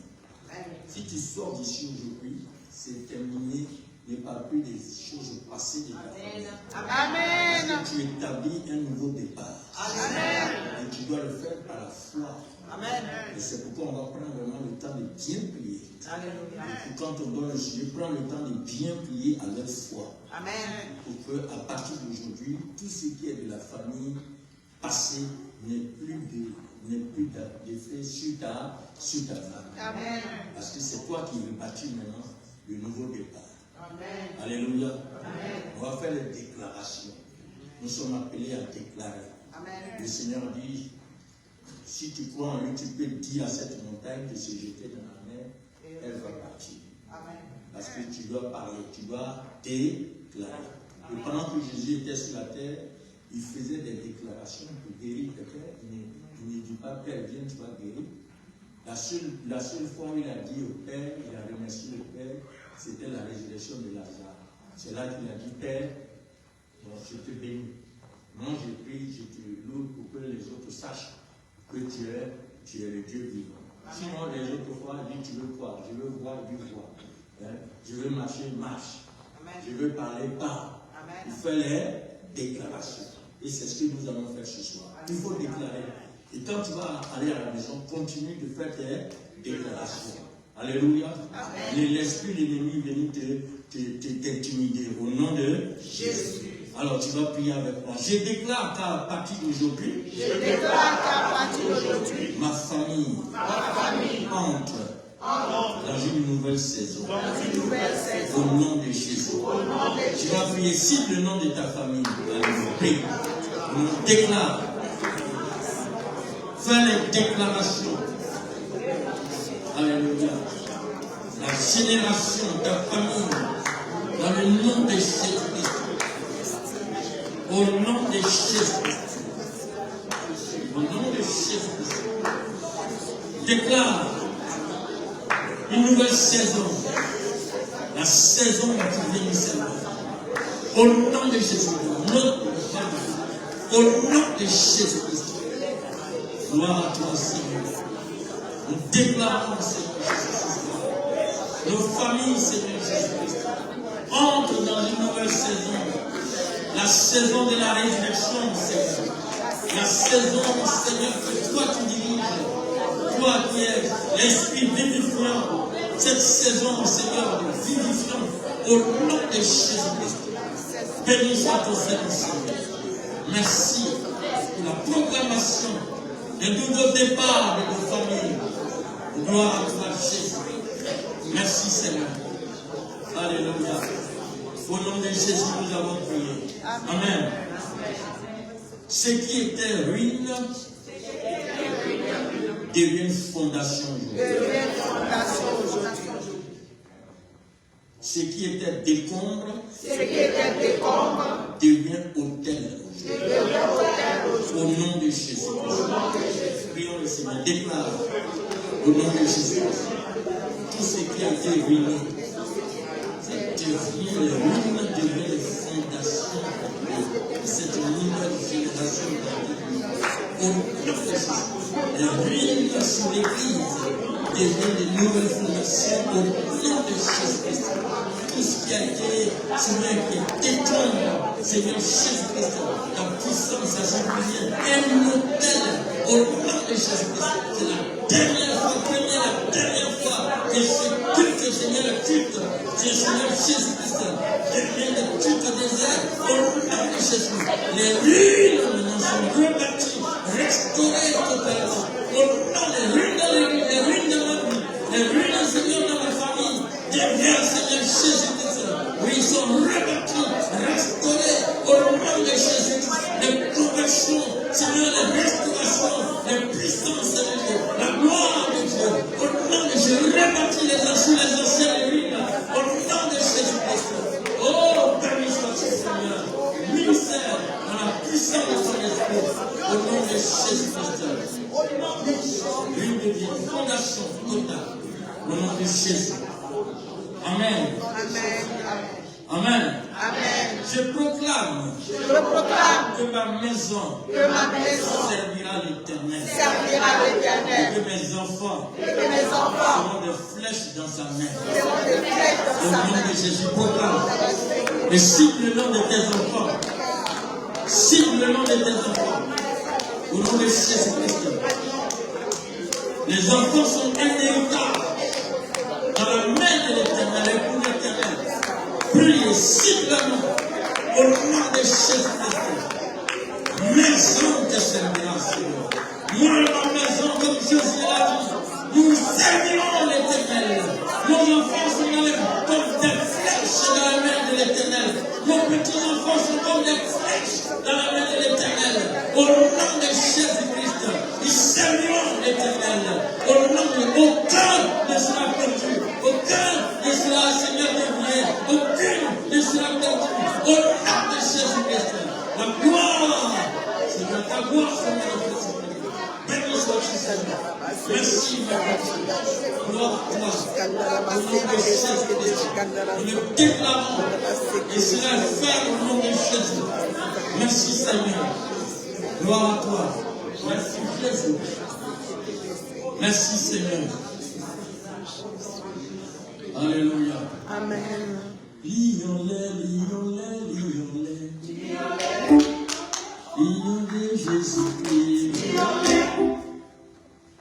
Amen. Si tu sors d'ici aujourd'hui, c'est terminé. Ne parle plus des choses passées de ta famille. Amen. Parce que tu établis un nouveau départ. Amen. Et tu dois le faire par la foi. Amen. Et c'est pourquoi on va prendre vraiment le temps de bien prier. Alléluia. Et quand on doit le juger, prends le temps de bien prier à leur foi. Amen. Pour que, à partir d'aujourd'hui, tout ce qui est de la famille passée n'ait plus d'effet sur ta famille. Amen. Parce que c'est toi qui veux bâtir maintenant le nouveau départ. Amen. Alléluia. Amen. On va faire les déclarations. Nous sommes appelés à déclarer. Amen. Le Seigneur dit, si tu crois en lui, tu peux dire à cette montagne de se jeter dans la mer, elle va partir. Amen. Parce que tu dois parler, tu dois déclarer. Et pendant que Jésus était sur la terre, il faisait des déclarations pour guérir quelqu'un. Il ne dit pas, Père, viens, tu vas guérir. La seule fois où il a dit au Père, il a remercié le Père, c'était la résurrection de Lazare. C'est là qu'il a dit, Père, je te bénis. Moi, je prie, je te loue pour que les autres sachent que tu es le Dieu vivant. Sinon, les autres fois, il dit, tu veux quoi? Je veux voir, Dieu voit. Je veux marcher, marche. Amen. Je veux parler, parle. Il fait les déclarations. Et c'est ce que nous allons faire ce soir. Il faut déclarer. Et quand tu vas aller à la maison, continue de faire tes déclarations. Alléluia. Amen. L'esprit de l'ennemi venir t'intimider au nom de Jésus. Alors tu vas prier avec moi. Je déclare qu'à partir d'aujourd'hui, ma famille entre dans une nouvelle saison. Au nom de Jésus. Tu vas prier, cite le nom de ta famille. Prie. On déclare. Fais les déclarations. Alléluia. La génération de ta famille, dans le nom de Jésus-Christ. Au nom de Jésus-Christ. Au nom de Jésus-Christ. Déclare une nouvelle saison. La saison qui vient du Seigneur. Au nom de Jésus-Christ. Notre famille. Au nom de Jésus-Christ. Gloire à toi, Seigneur. Nous déclarons, Seigneur Jésus-Christ. Nos familles, Seigneur Jésus-Christ, entrent dans une nouvelle saison. La saison de la résurrection, Seigneur. La saison, Seigneur, que toi tu diriges. Toi qui es l'esprit vivifiant. Cette saison, Seigneur, vivifiant. Au nom de Jésus-Christ. Béni soit ton Seigneur. Merci pour la proclamation d'un nouveau départ de nos familles. Gloire à toi, Jésus. Merci, Seigneur. Alléluia. Au nom de Jésus, nous avons prié. Amen. Ce qui était ruine devient fondation aujourd'hui. Ce qui était décombre devient autel aujourd'hui. Au nom de Jésus. Prions le Seigneur. Déclare au nom de Jésus. Tout ce qui a été ruiné devient les ruines, devient les fondations de cette nouvelle génération. Au nom de Jésus. Les ruines sur l'Église deviennent de nouvelles fondations au nom de Jésus-Christ. Tout ce qui a été, Seigneur, qui détombe, Seigneur Jésus-Christ, la puissance à Saint-Pierre, un hôtel au nom de Jésus-Christ. C'est la dernière fois, la dernière fois que ce culte, Seigneur, le culte, Seigneur Jésus-Christ, devient le culte des airs au nom de Jésus. Les ruines maintenant sont rebâties, restaurées totalement. Au nom des ruines de l'Église, les ruines de ma vie, les ruines, Seigneur, de ma famille, deviennent, Seigneur Jésus-Christ. Oui, ils sont rebâtis, restaurés au nom de Jésus-Christ. Les conversions, Seigneur, les restaurations, les puissances de Dieu, la gloire de Dieu. Au nom de Jésus, rebâtis les anciennes ruines. Au nom de Jésus-Christ. Oh, béni soit-tu, Seigneur. Ministère dans la puissance de son esprit. Au nom de Jésus-Christ. Une devient fondation totale. Au nom de Jésus. Amen. Amen. Amen. Je proclame que ma maison servira l'Éternel. Et que mes enfants seront des flèches dans sa main. Au nom de Jésus, proclame. Et cible le nom de tes enfants. Cible le nom de tes enfants. Au nom de Jésus-Christ. Les enfants sont indélitables dans la main de l'Éternel et pour l'Éternel. Priez simplement au nom de Jésus-Christ. Maison te servira, Seigneur. Moi et ma maison, comme Jésus l'a dit, nous servirons l'Éternel. Nos enfants sont comme des flèches dans la main de l'Éternel. Nos petits-enfants sont comme des flèches dans la main de l'Éternel. Au nom de Jésus-Christ, ils serviront l'Éternel. Au nom de aucun ne sera perdu. Aucun ne sera, Seigneur, dévié. Aucune ne sera perdu. Au nom de Jésus-Christ. La gloire, c'est ta gloire, Seigneur. Béni sois-tu, Seigneur. Merci, ma gloire à toi. Au nom de Jésus-Christ. Nous le déclarons. Et cela est fait au nom de Jésus. Merci, Seigneur. Gloire à toi. Merci, Jésus. Merci, Seigneur. Alléluia. Amen. Lions-les, lions-les, lions-les. Lions-les, Jésus-Christ.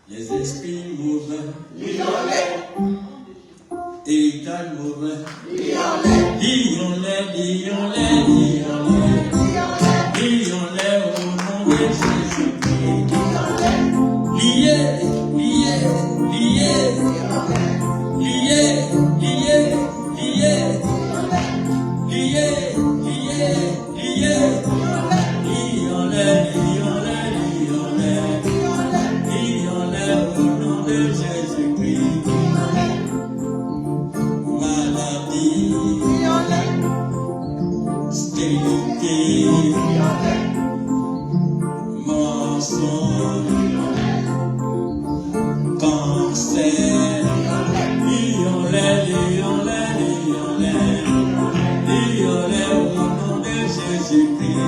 Les esprits mauvais. Héritage mauvais. Lions-les, lions-les, lions-les. Lions-les au nom de Jésus-Christ. Liés, liés, liés. Liés, liés, liés. Liés, liés, liés. Lions-les, lions-les, lions-les. Lions-les au nom de Jésus-Christ. Maladie. stérilité, mensonge, cancer, au nom de Jésus-Christ.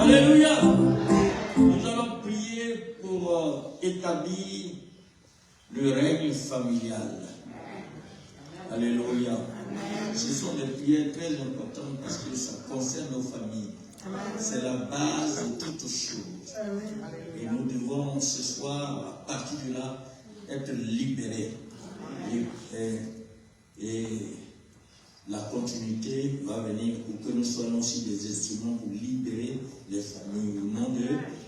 Alléluia. Nous allons prier pour établir le règne familial. Alléluia. Ce sont des prières très importantes parce que ça concerne nos familles. C'est la base de toutes choses. Et nous devons ce soir, à partir de là, être libérés. Et la continuité va venir pour que nous soyons aussi des instruments pour libérer les familles au nom de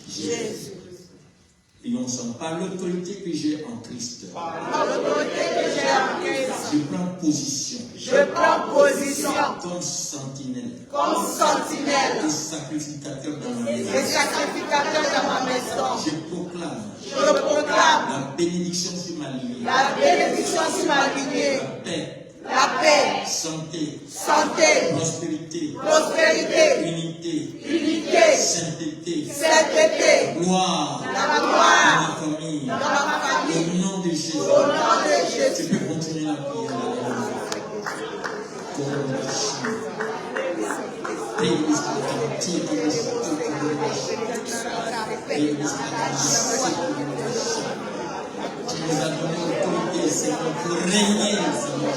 Jésus. Prions ensemble. Par l'autorité que j'ai en Christ. Je prends position. Comme sentinelle. Et sacrificateur dans ma maison. Je proclame. La bénédiction sur ma lignée. La paix. Santé. Prospérité. Unité. Sainteté. Gloire. Dans ma famille. Au nom de Jésus. Tu peux continuer la prière. Tu nous as donné l'autorité, Seigneur, pour régner, Seigneur.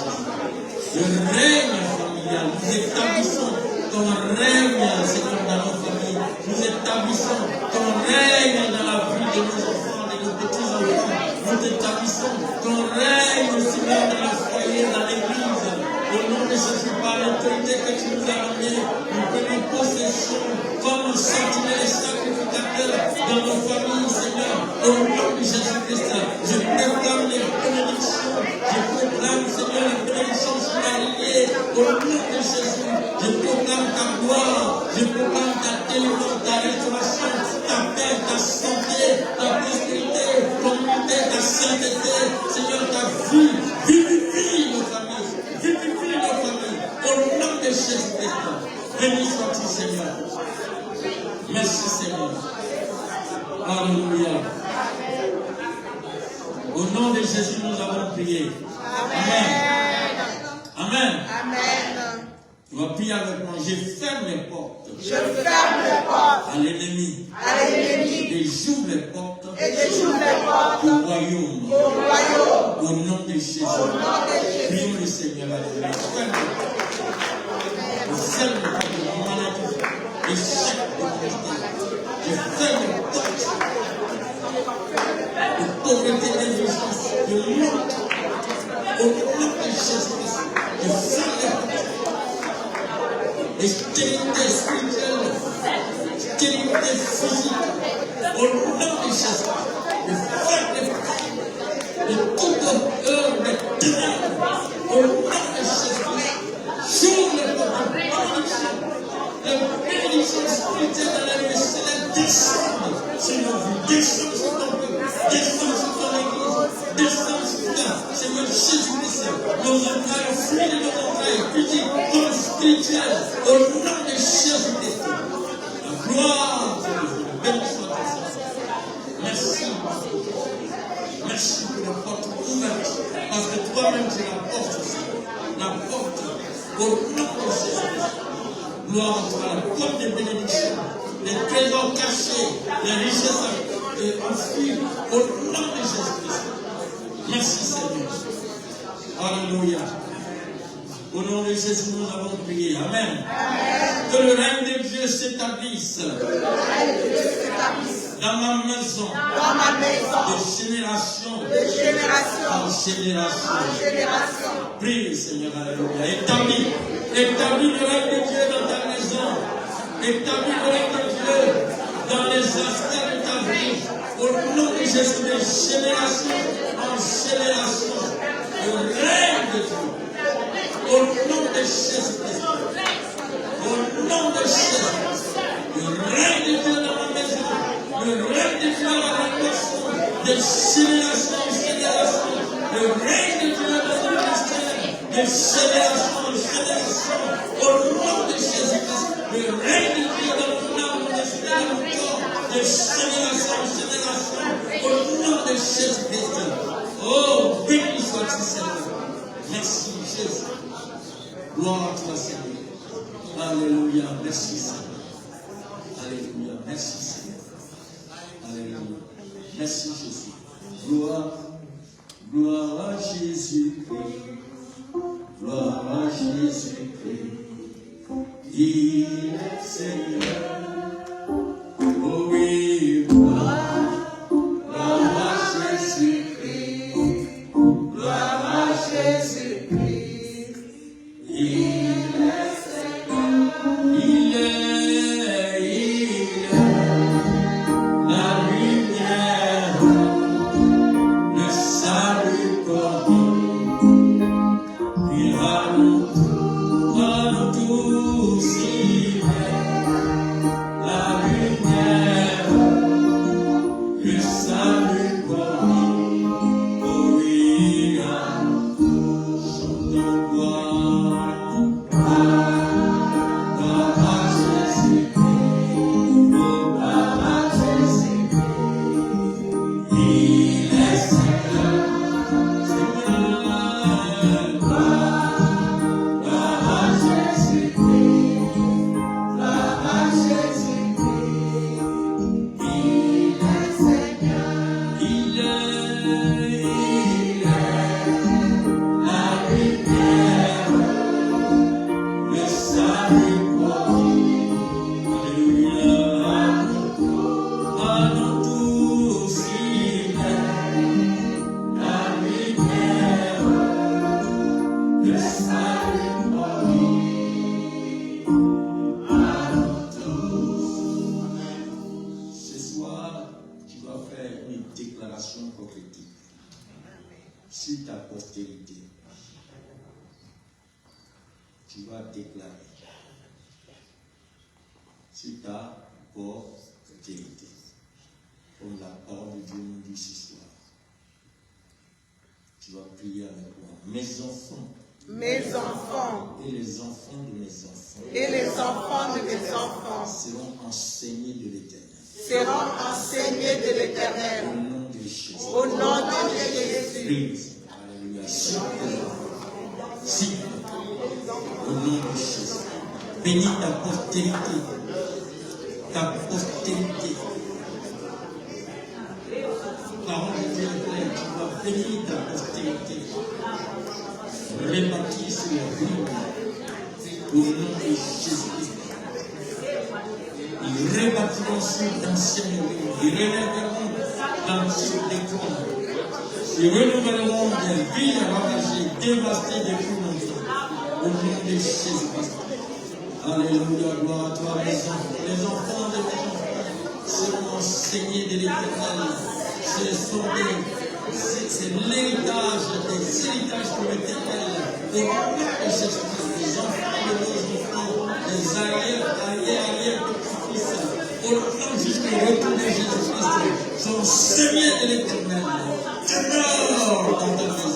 Le règne familial, nous établissons ton règne, Seigneur, dans nos familles. Nous établissons ton règne dans la vie de nos enfants, de nos petits-enfants. Nous établissons ton règne, Seigneur, dans le foyer, dans l'église. Au nom de Jésus, par l'autorité que tu nous as donnée, nous prenons possession comme sentinelle et sacrificateur dans nos familles, Seigneur. Au nom de Jésus-Christ, je proclame les bénédictions. Je proclame, Seigneur, les bénédictions sur la lignée. Au nom de Jésus, je proclame ta gloire. Je proclame ta délivrance, ta restauration, ta paix, ta santé, ta prospérité, communauté, ta sainteté. Seigneur, ta vie. Vivifie nos familles. Vivifie nos familles. Au nom de Jésus-Christ. Béni sois-tu, Seigneur. Merci, Seigneur. Alléluia. Au nom de Jésus, nous avons prié. Amen. Amen. Tu vas prier avec moi. Je ferme les portes. À l'ennemi. Et j'ouvre les portes. Au royaume. Au nom de Jésus. Prions le Seigneur. Alléluia. Je ferme les portes de la maladie. Et chaque porte. Je ferme les portes. De pauvreté, d'indigence, de manque. Au nom de Jésus-Christ, je ferme les portes. Et stérilité spirituelle, stérilité physique. Au nom de Jésus, je ferme les portes. De toute heure de ténèbres. Au nom de Jésus, j'ouvre les portes de bénédiction. Les bénédictions spirituelles dans la vie céleste descendent sur nos vies, descendent sur ton peuple, descendent sur ton église, descendent sur toi, Seigneur Jésus-Christ. Nos entrailles fluides, nos entrailles physiques, comme spirituelles, au nom de Jésus-Christ. La gloire de Dieu, béni soit ton Seigneur. Merci. Merci pour la porte ouverte, parce que toi-même tu la porte aussi. La porte au nom de Jésus-Christ. Gloire à toi, la porte des bénédictions, les trésors cachés, les richesses enfuies, au nom de Jésus-Christ. Merci Seigneur. Alléluia. Au nom de Jésus, nous avons prié. Amen. Que le règne de Dieu s'établisse dans ma maison, de génération en génération. Prie, Seigneur, alléluia. Établis le règne de Dieu dans ta maison. Établis le règne de Dieu dans les aspects de ta vie. Au nom de Jésus, de génération en génération. de génération en génération, au nom de Jésus-Christ, le règne de Dieu dans mon âme, mon esprit, dans mon corps, de génération en génération, au nom de Jésus-Christ. Oh, béni sois-tu, Seigneur. Merci, Jésus. Gloire à toi, Seigneur. Alléluia. Merci, Seigneur. Alléluia. Merci, Seigneur. Alléluia. Merci, Jésus. Gloire à Jésus-Christ. Gloire à Jésus-Christ. Il est Seigneur. Oh oui, gloire à Jésus-Christ. Gloire à Jésus-Christ. Il est Seigneur. Il est la lumière, le salut connu. Il va nous tous la lumière, le salut connu. Oh oui, chantons gloire à Jésus-Christ. Gloire à Jésus-Christ. Il est Seigneur. Ce soir, tu vas faire une déclaration prophétique sur ta postérité. Tu vas déclarer sur ta postérité, comme la parole de Dieu nous dit ce soir. Tu vas prier avec moi. Mes enfants et les enfants de mes enfants seront enseignés de l'Éternel. Au nom de Jésus. Alléluia. Si, au nom de Jésus. Bénis ta postérité. Parole de Dieu claire, tu vas bénir ta postérité. Rebâtir sur les ruines. Au nom de Jésus-Christ. Ils rebâtiront sur d'anciennes ruines. Ils relèveront d'anciennes décombres. Ils renouvelleront des villes ravagées, dévastées depuis longtemps. Au nom de Jésus-Christ. Alléluia, gloire à toi, mes enfants. Les enfants de mes enfants seront enseignés de l'Éternel. C'est l'héritage des héritages de l'Éternel. Au nom de Jésus-Christ, les enfants de nos enfants, les arrière-petits-fils, au nom jusqu'au retour de Jésus-Christ, sont enseignés de l'Éternel. Demeure dans ta maison.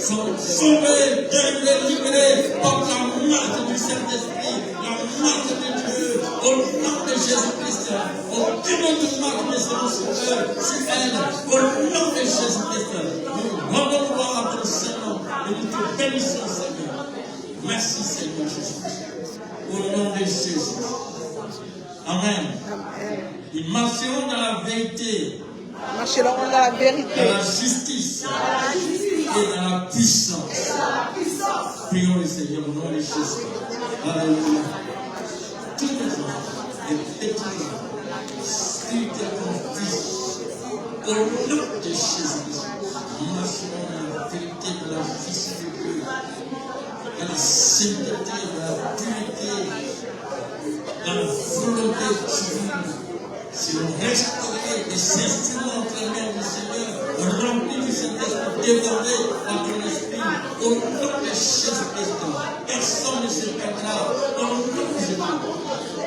Sont sauvés, délivrés, libérés par la marque du Saint-Esprit, la marque de Dieu, au nom de Jésus-Christ. Aucune autre marque ne sera sur eux, sur elle, au nom de Jésus-Christ. Nous rendons gloire à ton Seigneur et nous te bénissons, Seigneur. Merci, Seigneur Jésus. Au nom de Jésus. Amen. Ils marcheront dans la vérité. Marcheront dans la vérité, dans la justice et dans la puissance. Prions le Seigneur au nom de Jésus. Alléluia. Tous les enfants, les petits enfants, spirituellement fils, au nom de Jésus, marcheront dans la vérité, de la justice de Dieu, dans la sainteté, de la pureté, dans la volonté divine. Seront restaurés et s'instruments entre les mains du Seigneur, remplis du Saint-Esprit, dévorés par ton esprit, au nom de Jésus-Christ. Personne ne se perdra, au nom de Jésus.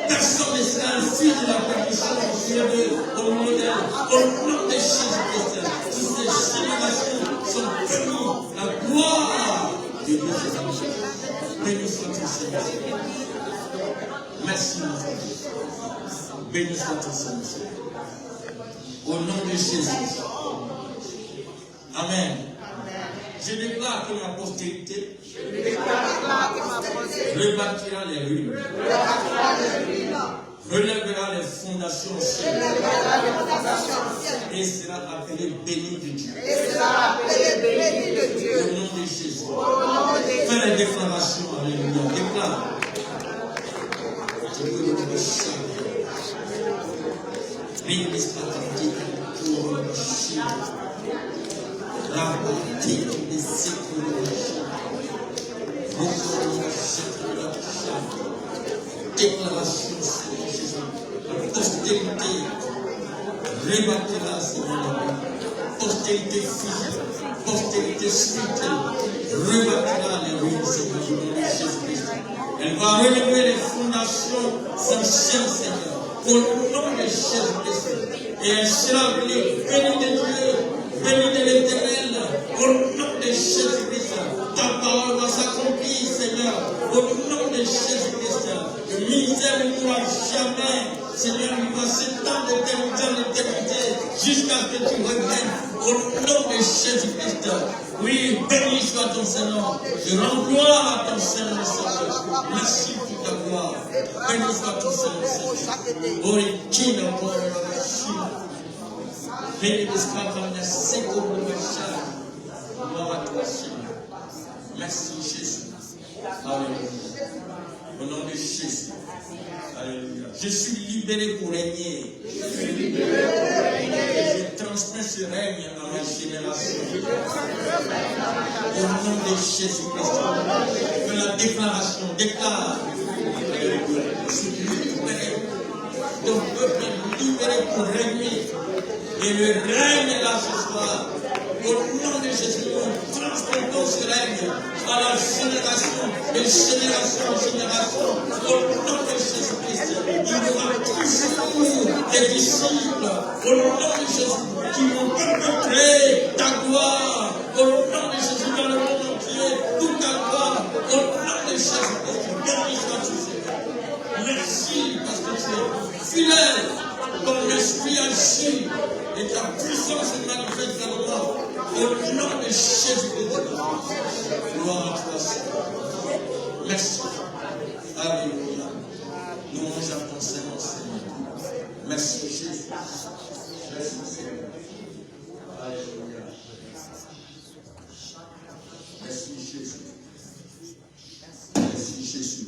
Personne ne sera un fils de la perdition au nom de Jésus-Christ. Toutes les générations sont bénies. La gloire de Béni soit ton Seigneur. Merci, mon frère. Béni soit ton Seigneur. Au nom de Jésus. Amen. Je déclare que ma postérité rebâtira les ruines. Relèvera les fondations et sera appelé béni de Dieu. Au nom de Jésus. Fais les déclarations. Alléluia. Déclare. Déclaration, la postérité rebâtira, Seigneur, postérité physique, postérité spirituelle, rebâtira les ruines, Seigneur, au nom de Jésus-Christ. Elle va relever les fondations anciennes, Seigneur, au nom de Jésus-Christ. Et elle sera bénie de Dieu, bénie de l'Éternel, au nom de Jésus-Christ. Ta parole va s'accomplir, Seigneur, au nom de Jésus-Christ. Le ministère ne pourra jamais, Seigneur, il va s'étendre d'éternité en éternité jusqu'à ce que tu reviennes au nom de Jésus-Christ. Oui, béni soit ton Seigneur. Je rends gloire à ton Seigneur, Seigneur. Merci pour ta gloire. Béni soit ton Seigneur, Seigneur. Oh, et qui n'a pas le Chine. Béni soit ton Seigneur. Gloire à toi, Seigneur. Merci, Jésus. Alléluia. Au nom de Jésus. Alléluia. Je suis libéré pour régner. Et je transmets ce règne à ma génération. Au nom de Jésus-Christ. Fais la déclaration. Déclare. Alléluia. Je suis libéré. Ton peuple est libéré pour régner. Et le règne est là ce soir. Au nom de Jésus, nous transportons ce règne à la génération, de génération en génération. Au nom de Jésus-Christ, il y aura toujours des disciples. Au nom de Jésus, qui vont perpétrer ta gloire. Au nom de Jésus, dans le monde entier, toute ta gloire. Au nom de Jésus-Christ, béni sois-tu, Seigneur. Merci parce que tu es fidèle. Ton esprit agit et ta puissance se manifeste dans le monde. Au nom de Jésus-Christ. Gloire à toi, Seigneur. Merci. Alléluia. Louange à ton Seigneur, Seigneur. Merci, Jésus. Merci, Seigneur. Alléluia. Merci, Jésus. Merci, Jésus.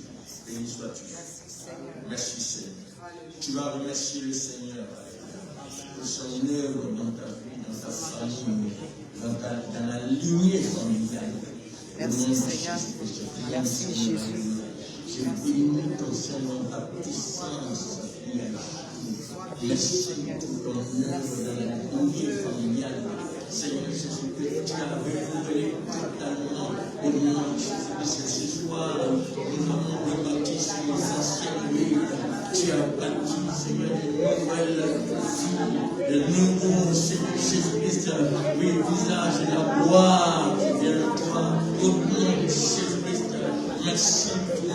Béni sois-tu. Merci, Seigneur. Tu vas remercier le Seigneur pour son œuvre dans ta vie, dans ta famille, dans la lignée familiale. Merci, Seigneur. Merci, Jésus. Je bénis ton Seigneur, ta puissance. Merci pour ton œuvre dans la lignée familiale. Seigneur Jésus, tu as renouvelé totalement au nom de Jésus. Ce soir, nous avons rebâti sur les anciennes ruines. Tu as bâti, Seigneur, de nouvelles vies, de nouveaux, Seigneur Jésus-Christ, oui, visage et la gloire qui vient de toi, au nom de Jésus-Christ. Merci pour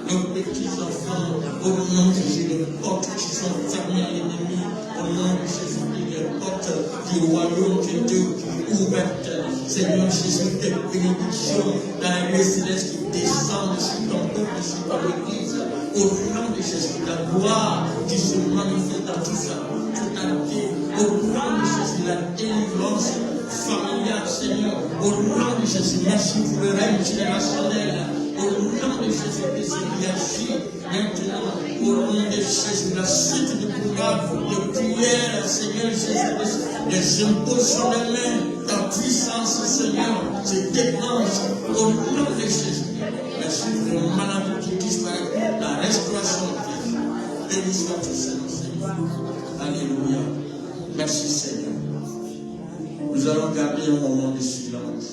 nos petits-enfants, au nom de Jésus, les portes qui sont fermées à l'ennemi, au nom de Jésus, les portes du royaume de Dieu qui ouvertes. Seigneur Jésus, tes bénédictions dans la vie céleste qui descendent sur ton peuple, sur ton église. Au nom de Jésus, la gloire qui se manifeste dans tout ça, tout entier. Au nom de Jésus, la délivrance familiale, Seigneur. Au nom de Jésus, merci pour le règne générationnel. Au nom de Jésus, que c'est agit maintenant. Au nom de Jésus, la suite du programme de prière, Seigneur Jésus, les impôts sur les mains, ta puissance, Seigneur, se déclenche. Au nom de Jésus. Merci pour le maladie qui disparaît, la restauration de Jésus. Béni soit-tu, Seigneur. Alléluia. Merci, Seigneur. Nous allons garder un moment de silence.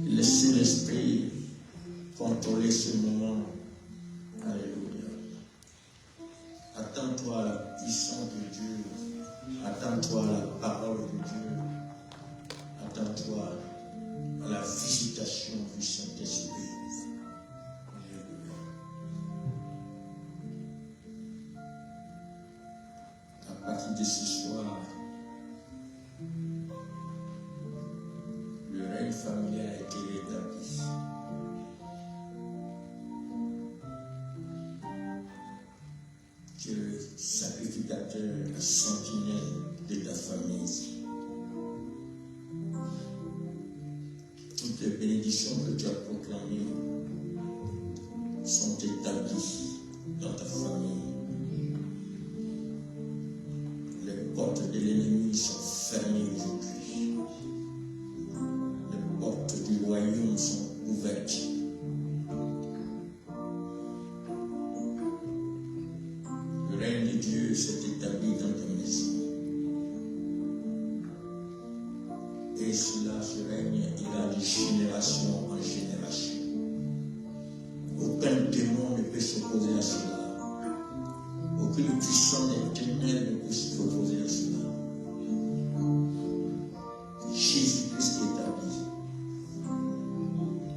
Laissez l'Esprit contrôler ce moment. Alléluia. Attends-toi à la puissance de Dieu. Attends-toi à la parole de Dieu. Attends-toi à la visite partir de ce soir, le règne familial a été rétabli. Tu es le sacrificateur, la sentinelle de ta famille. Toutes les bénédictions que tu as proclamées sont établies dans ta famille. Les portes de l'ennemi sont fermées aujourd'hui. Les portes du royaume sont ouvertes. Le règne de Dieu s'est établi dans ta maison. Et cela, ce règne ira de génération en génération. Aucun démon ne peut s'opposer à cela. Aucune puissance des ténèbres ne peut s'opposer à cela. Jésus-Christ est établi. Alléluia.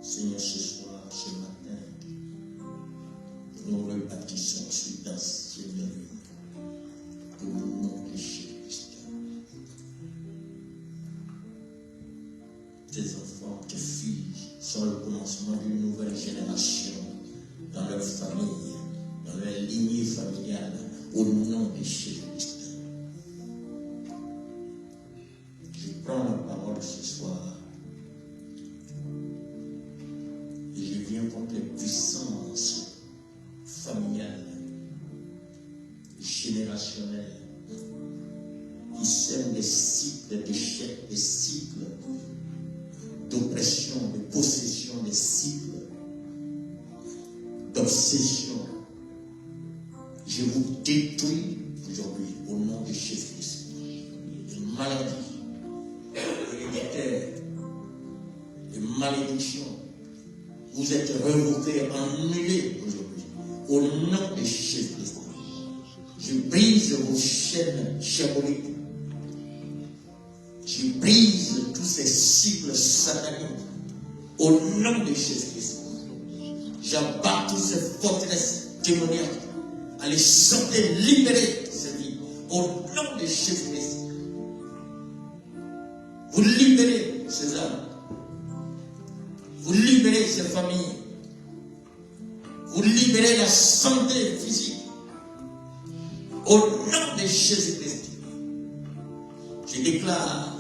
Seigneur, ce soir, ce matin, nous rebâtissons cette ancienne ligne pour le nom de Jésus-Christ. Tes enfants, tes filles sont le commencement d'une nouvelle génération dans leur famille, dans leur lignée familiale, au nom de Jésus-Christ. Je prends la parole ce soir. Contre les puissances familiales, générationnelles, qui sèment des cycles d'échecs, des cycles d'oppression, de possession, des cycles d'obsession. Je vous détruis aujourd'hui au nom de Jésus-Christ. Des maladies héréditaires, des malédictions. Vous êtes revoqués, annulés aujourd'hui. Au nom de Jésus-Christ. Je brise vos chaînes diaboliques. Je brise tous ces cycles sataniques. Au nom de Jésus-Christ. J'abats toutes ces forteresses démoniaques. Allez sortir, libérer cette vie. Au nom de Jésus-Christ. Vous libérez ces âmes. Vous libérez ces familles. Vous libérez la santé physique. Au nom de Jésus-Christ. Je déclare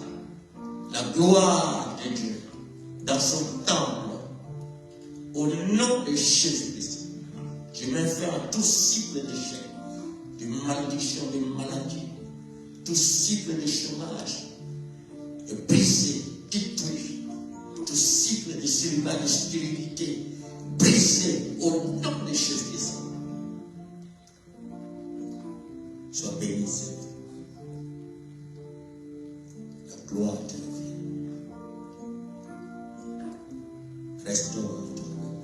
la gloire de Dieu dans son temple. Au nom de Jésus-Christ. Je mets fin à tout cycle d'échec, de malédiction, de maladie, tout cycle de chômage, de brisé, détruit. Tout cycle de célibat, de stérilité, brisé au nom de Jésus-Christ. Sois béni, Seigneur. La gloire de la vie. Restaure ton nom.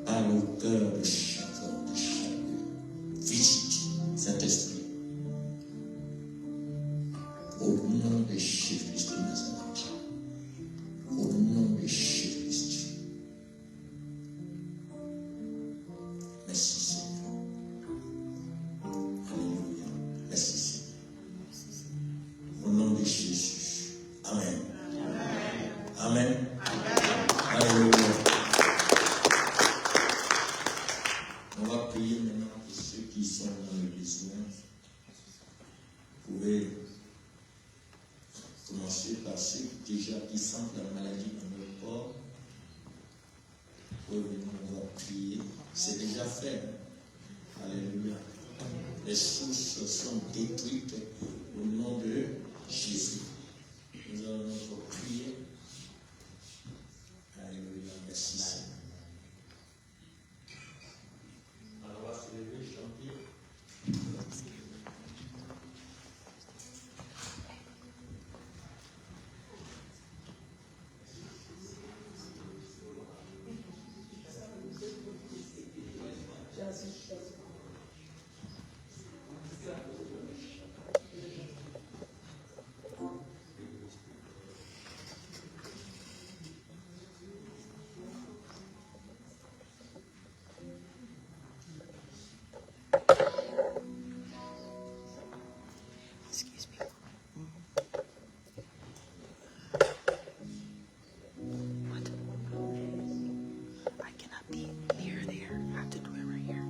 Parle au cœur de chacun, de chacun. Visite Saint-Esprit. Au nom de Jésus-Christ de Nazareth. Au nom de Jésus-Christ. Merci Seigneur. Alléluia. Merci Seigneur. Au nom de Jésus. Amen. Amen. Alléluia. On va prier. commencer par ceux déjà qui sentent la maladie dans leur corps. Vous pouvez venir, on va prier. C'est déjà fait. Alléluia. Les sources sont détruites au nom de Jésus. Nous allons notre prier. Alléluia. Merci Seigneur. Alors on va se lever, chanter. Excuse me. What? I cannot be near there. I have to do it right here.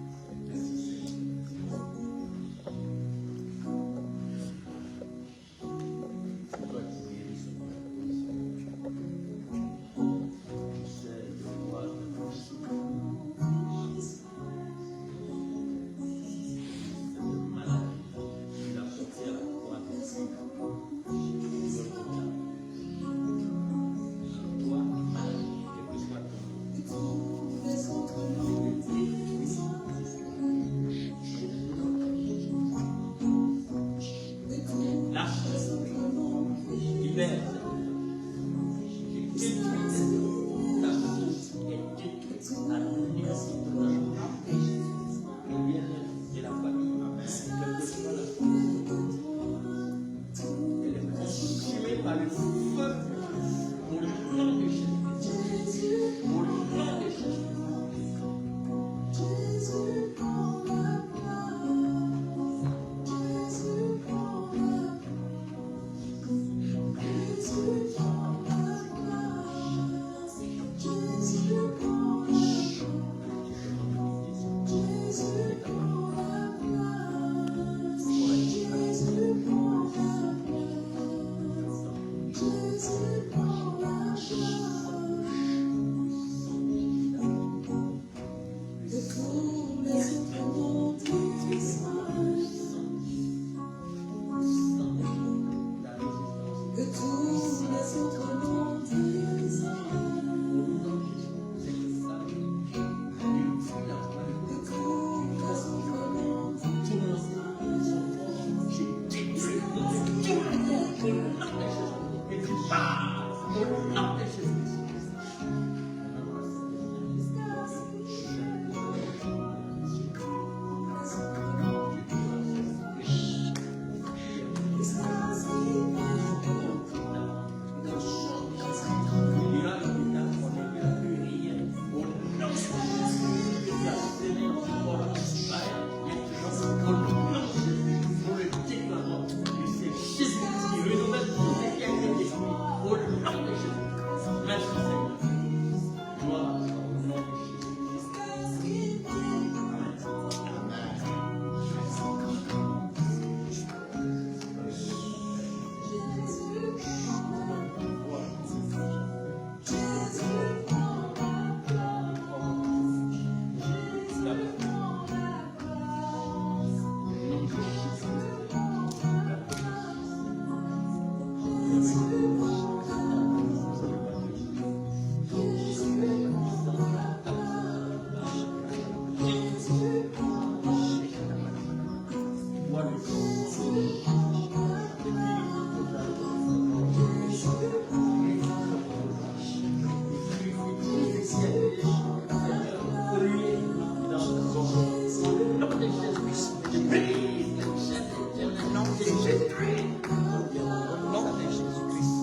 Au nom de Jésus-Christ.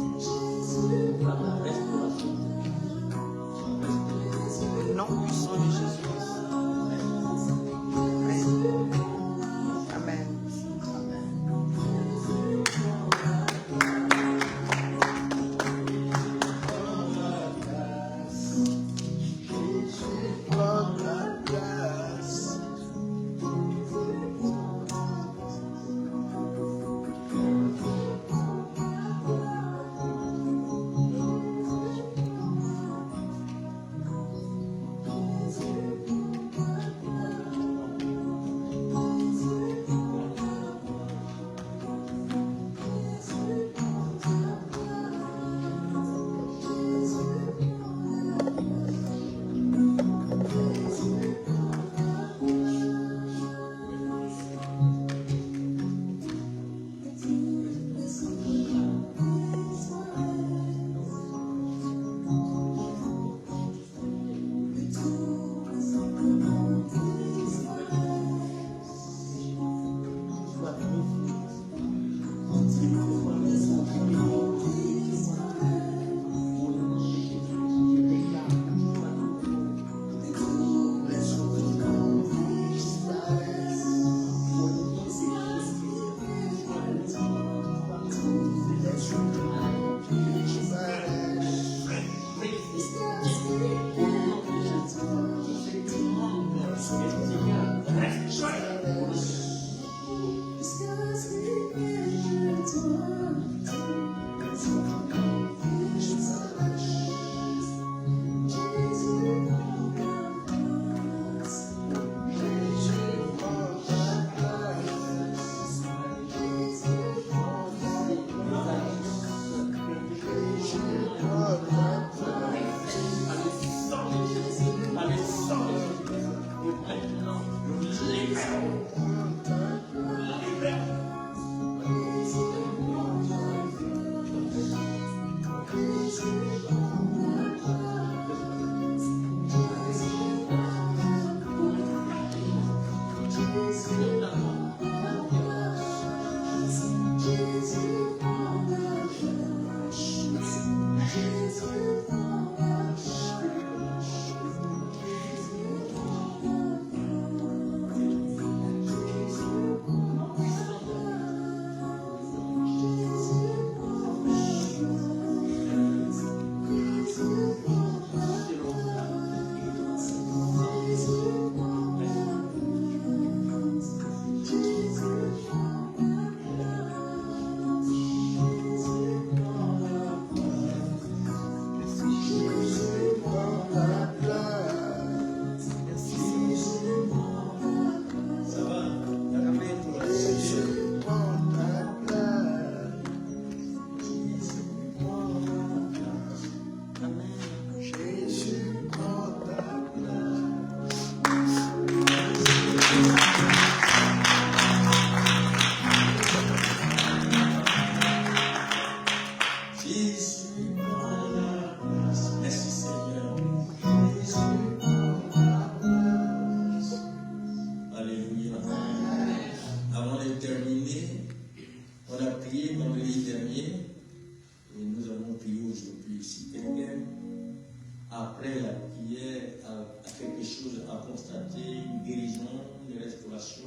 après la prière à quelque chose à constater, une guérison, une restauration,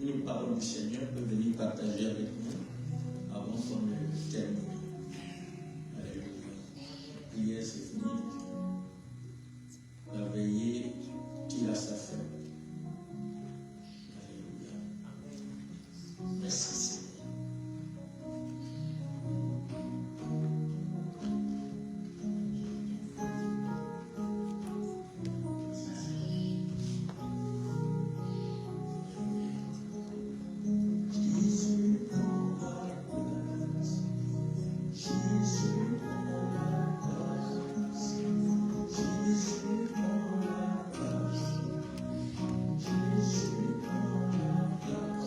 une parole du Seigneur peut venir partager avec nous avant qu'on ne termine. Alléluia. La prière, c'est fini. La veillée tire à sa fin. Alléluia. Merci Seigneur.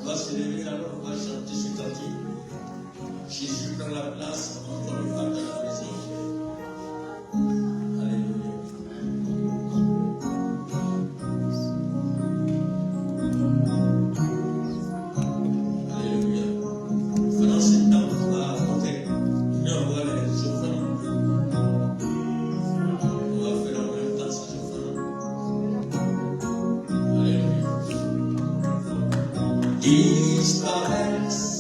On va se lever alors, on va chanter ce cantique. Jésus prend la place avant qu'on lui parte à la maison. Alléluia. Alléluia. Pendant ce temps, on va apporter, on va les offrandes. On va faire en même temps ces offrandes. Alléluia. Disparaissent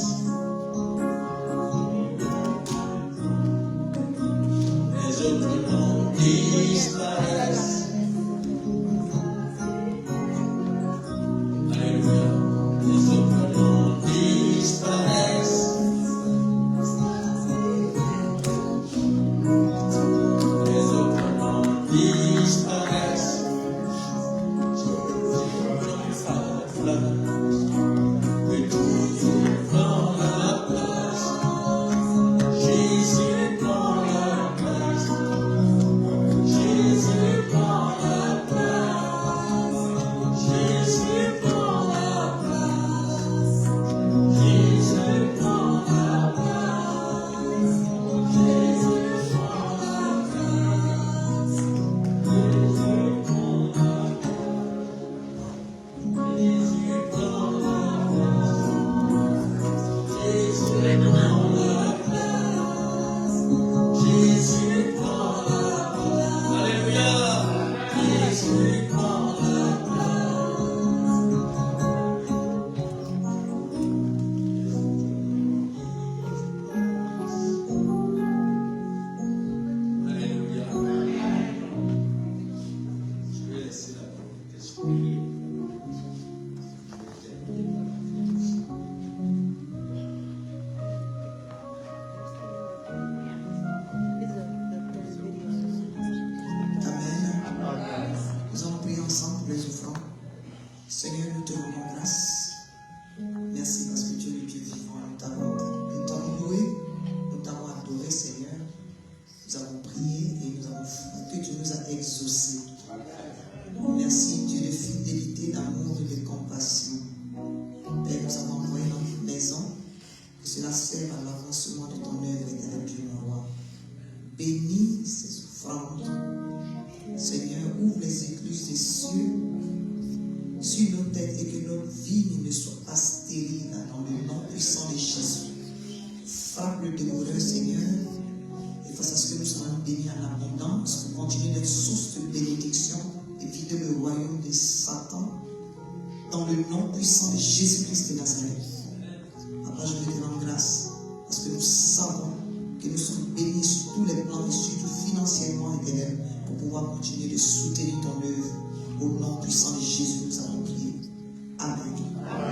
bénis ces offrandes. Seigneur, ouvre les écluses des cieux sur nos têtes et que notre vie ne soit pas stérile dans le nom puissant de Jésus. Frappe le dévoreur, Seigneur, et face à ce que nous soyons bénis en abondance pour continuer d'être source de bénédiction et vider le royaume de Satan dans le nom puissant de Jésus-Christ de Nazareth. Papa, je te rends grâce parce que nous savons que nous sommes bénis sur tous les plans et surtout financièrement, Éternel, pour pouvoir continuer de soutenir ton œuvre. Au nom puissant de Jésus, nous avons prié. Amen.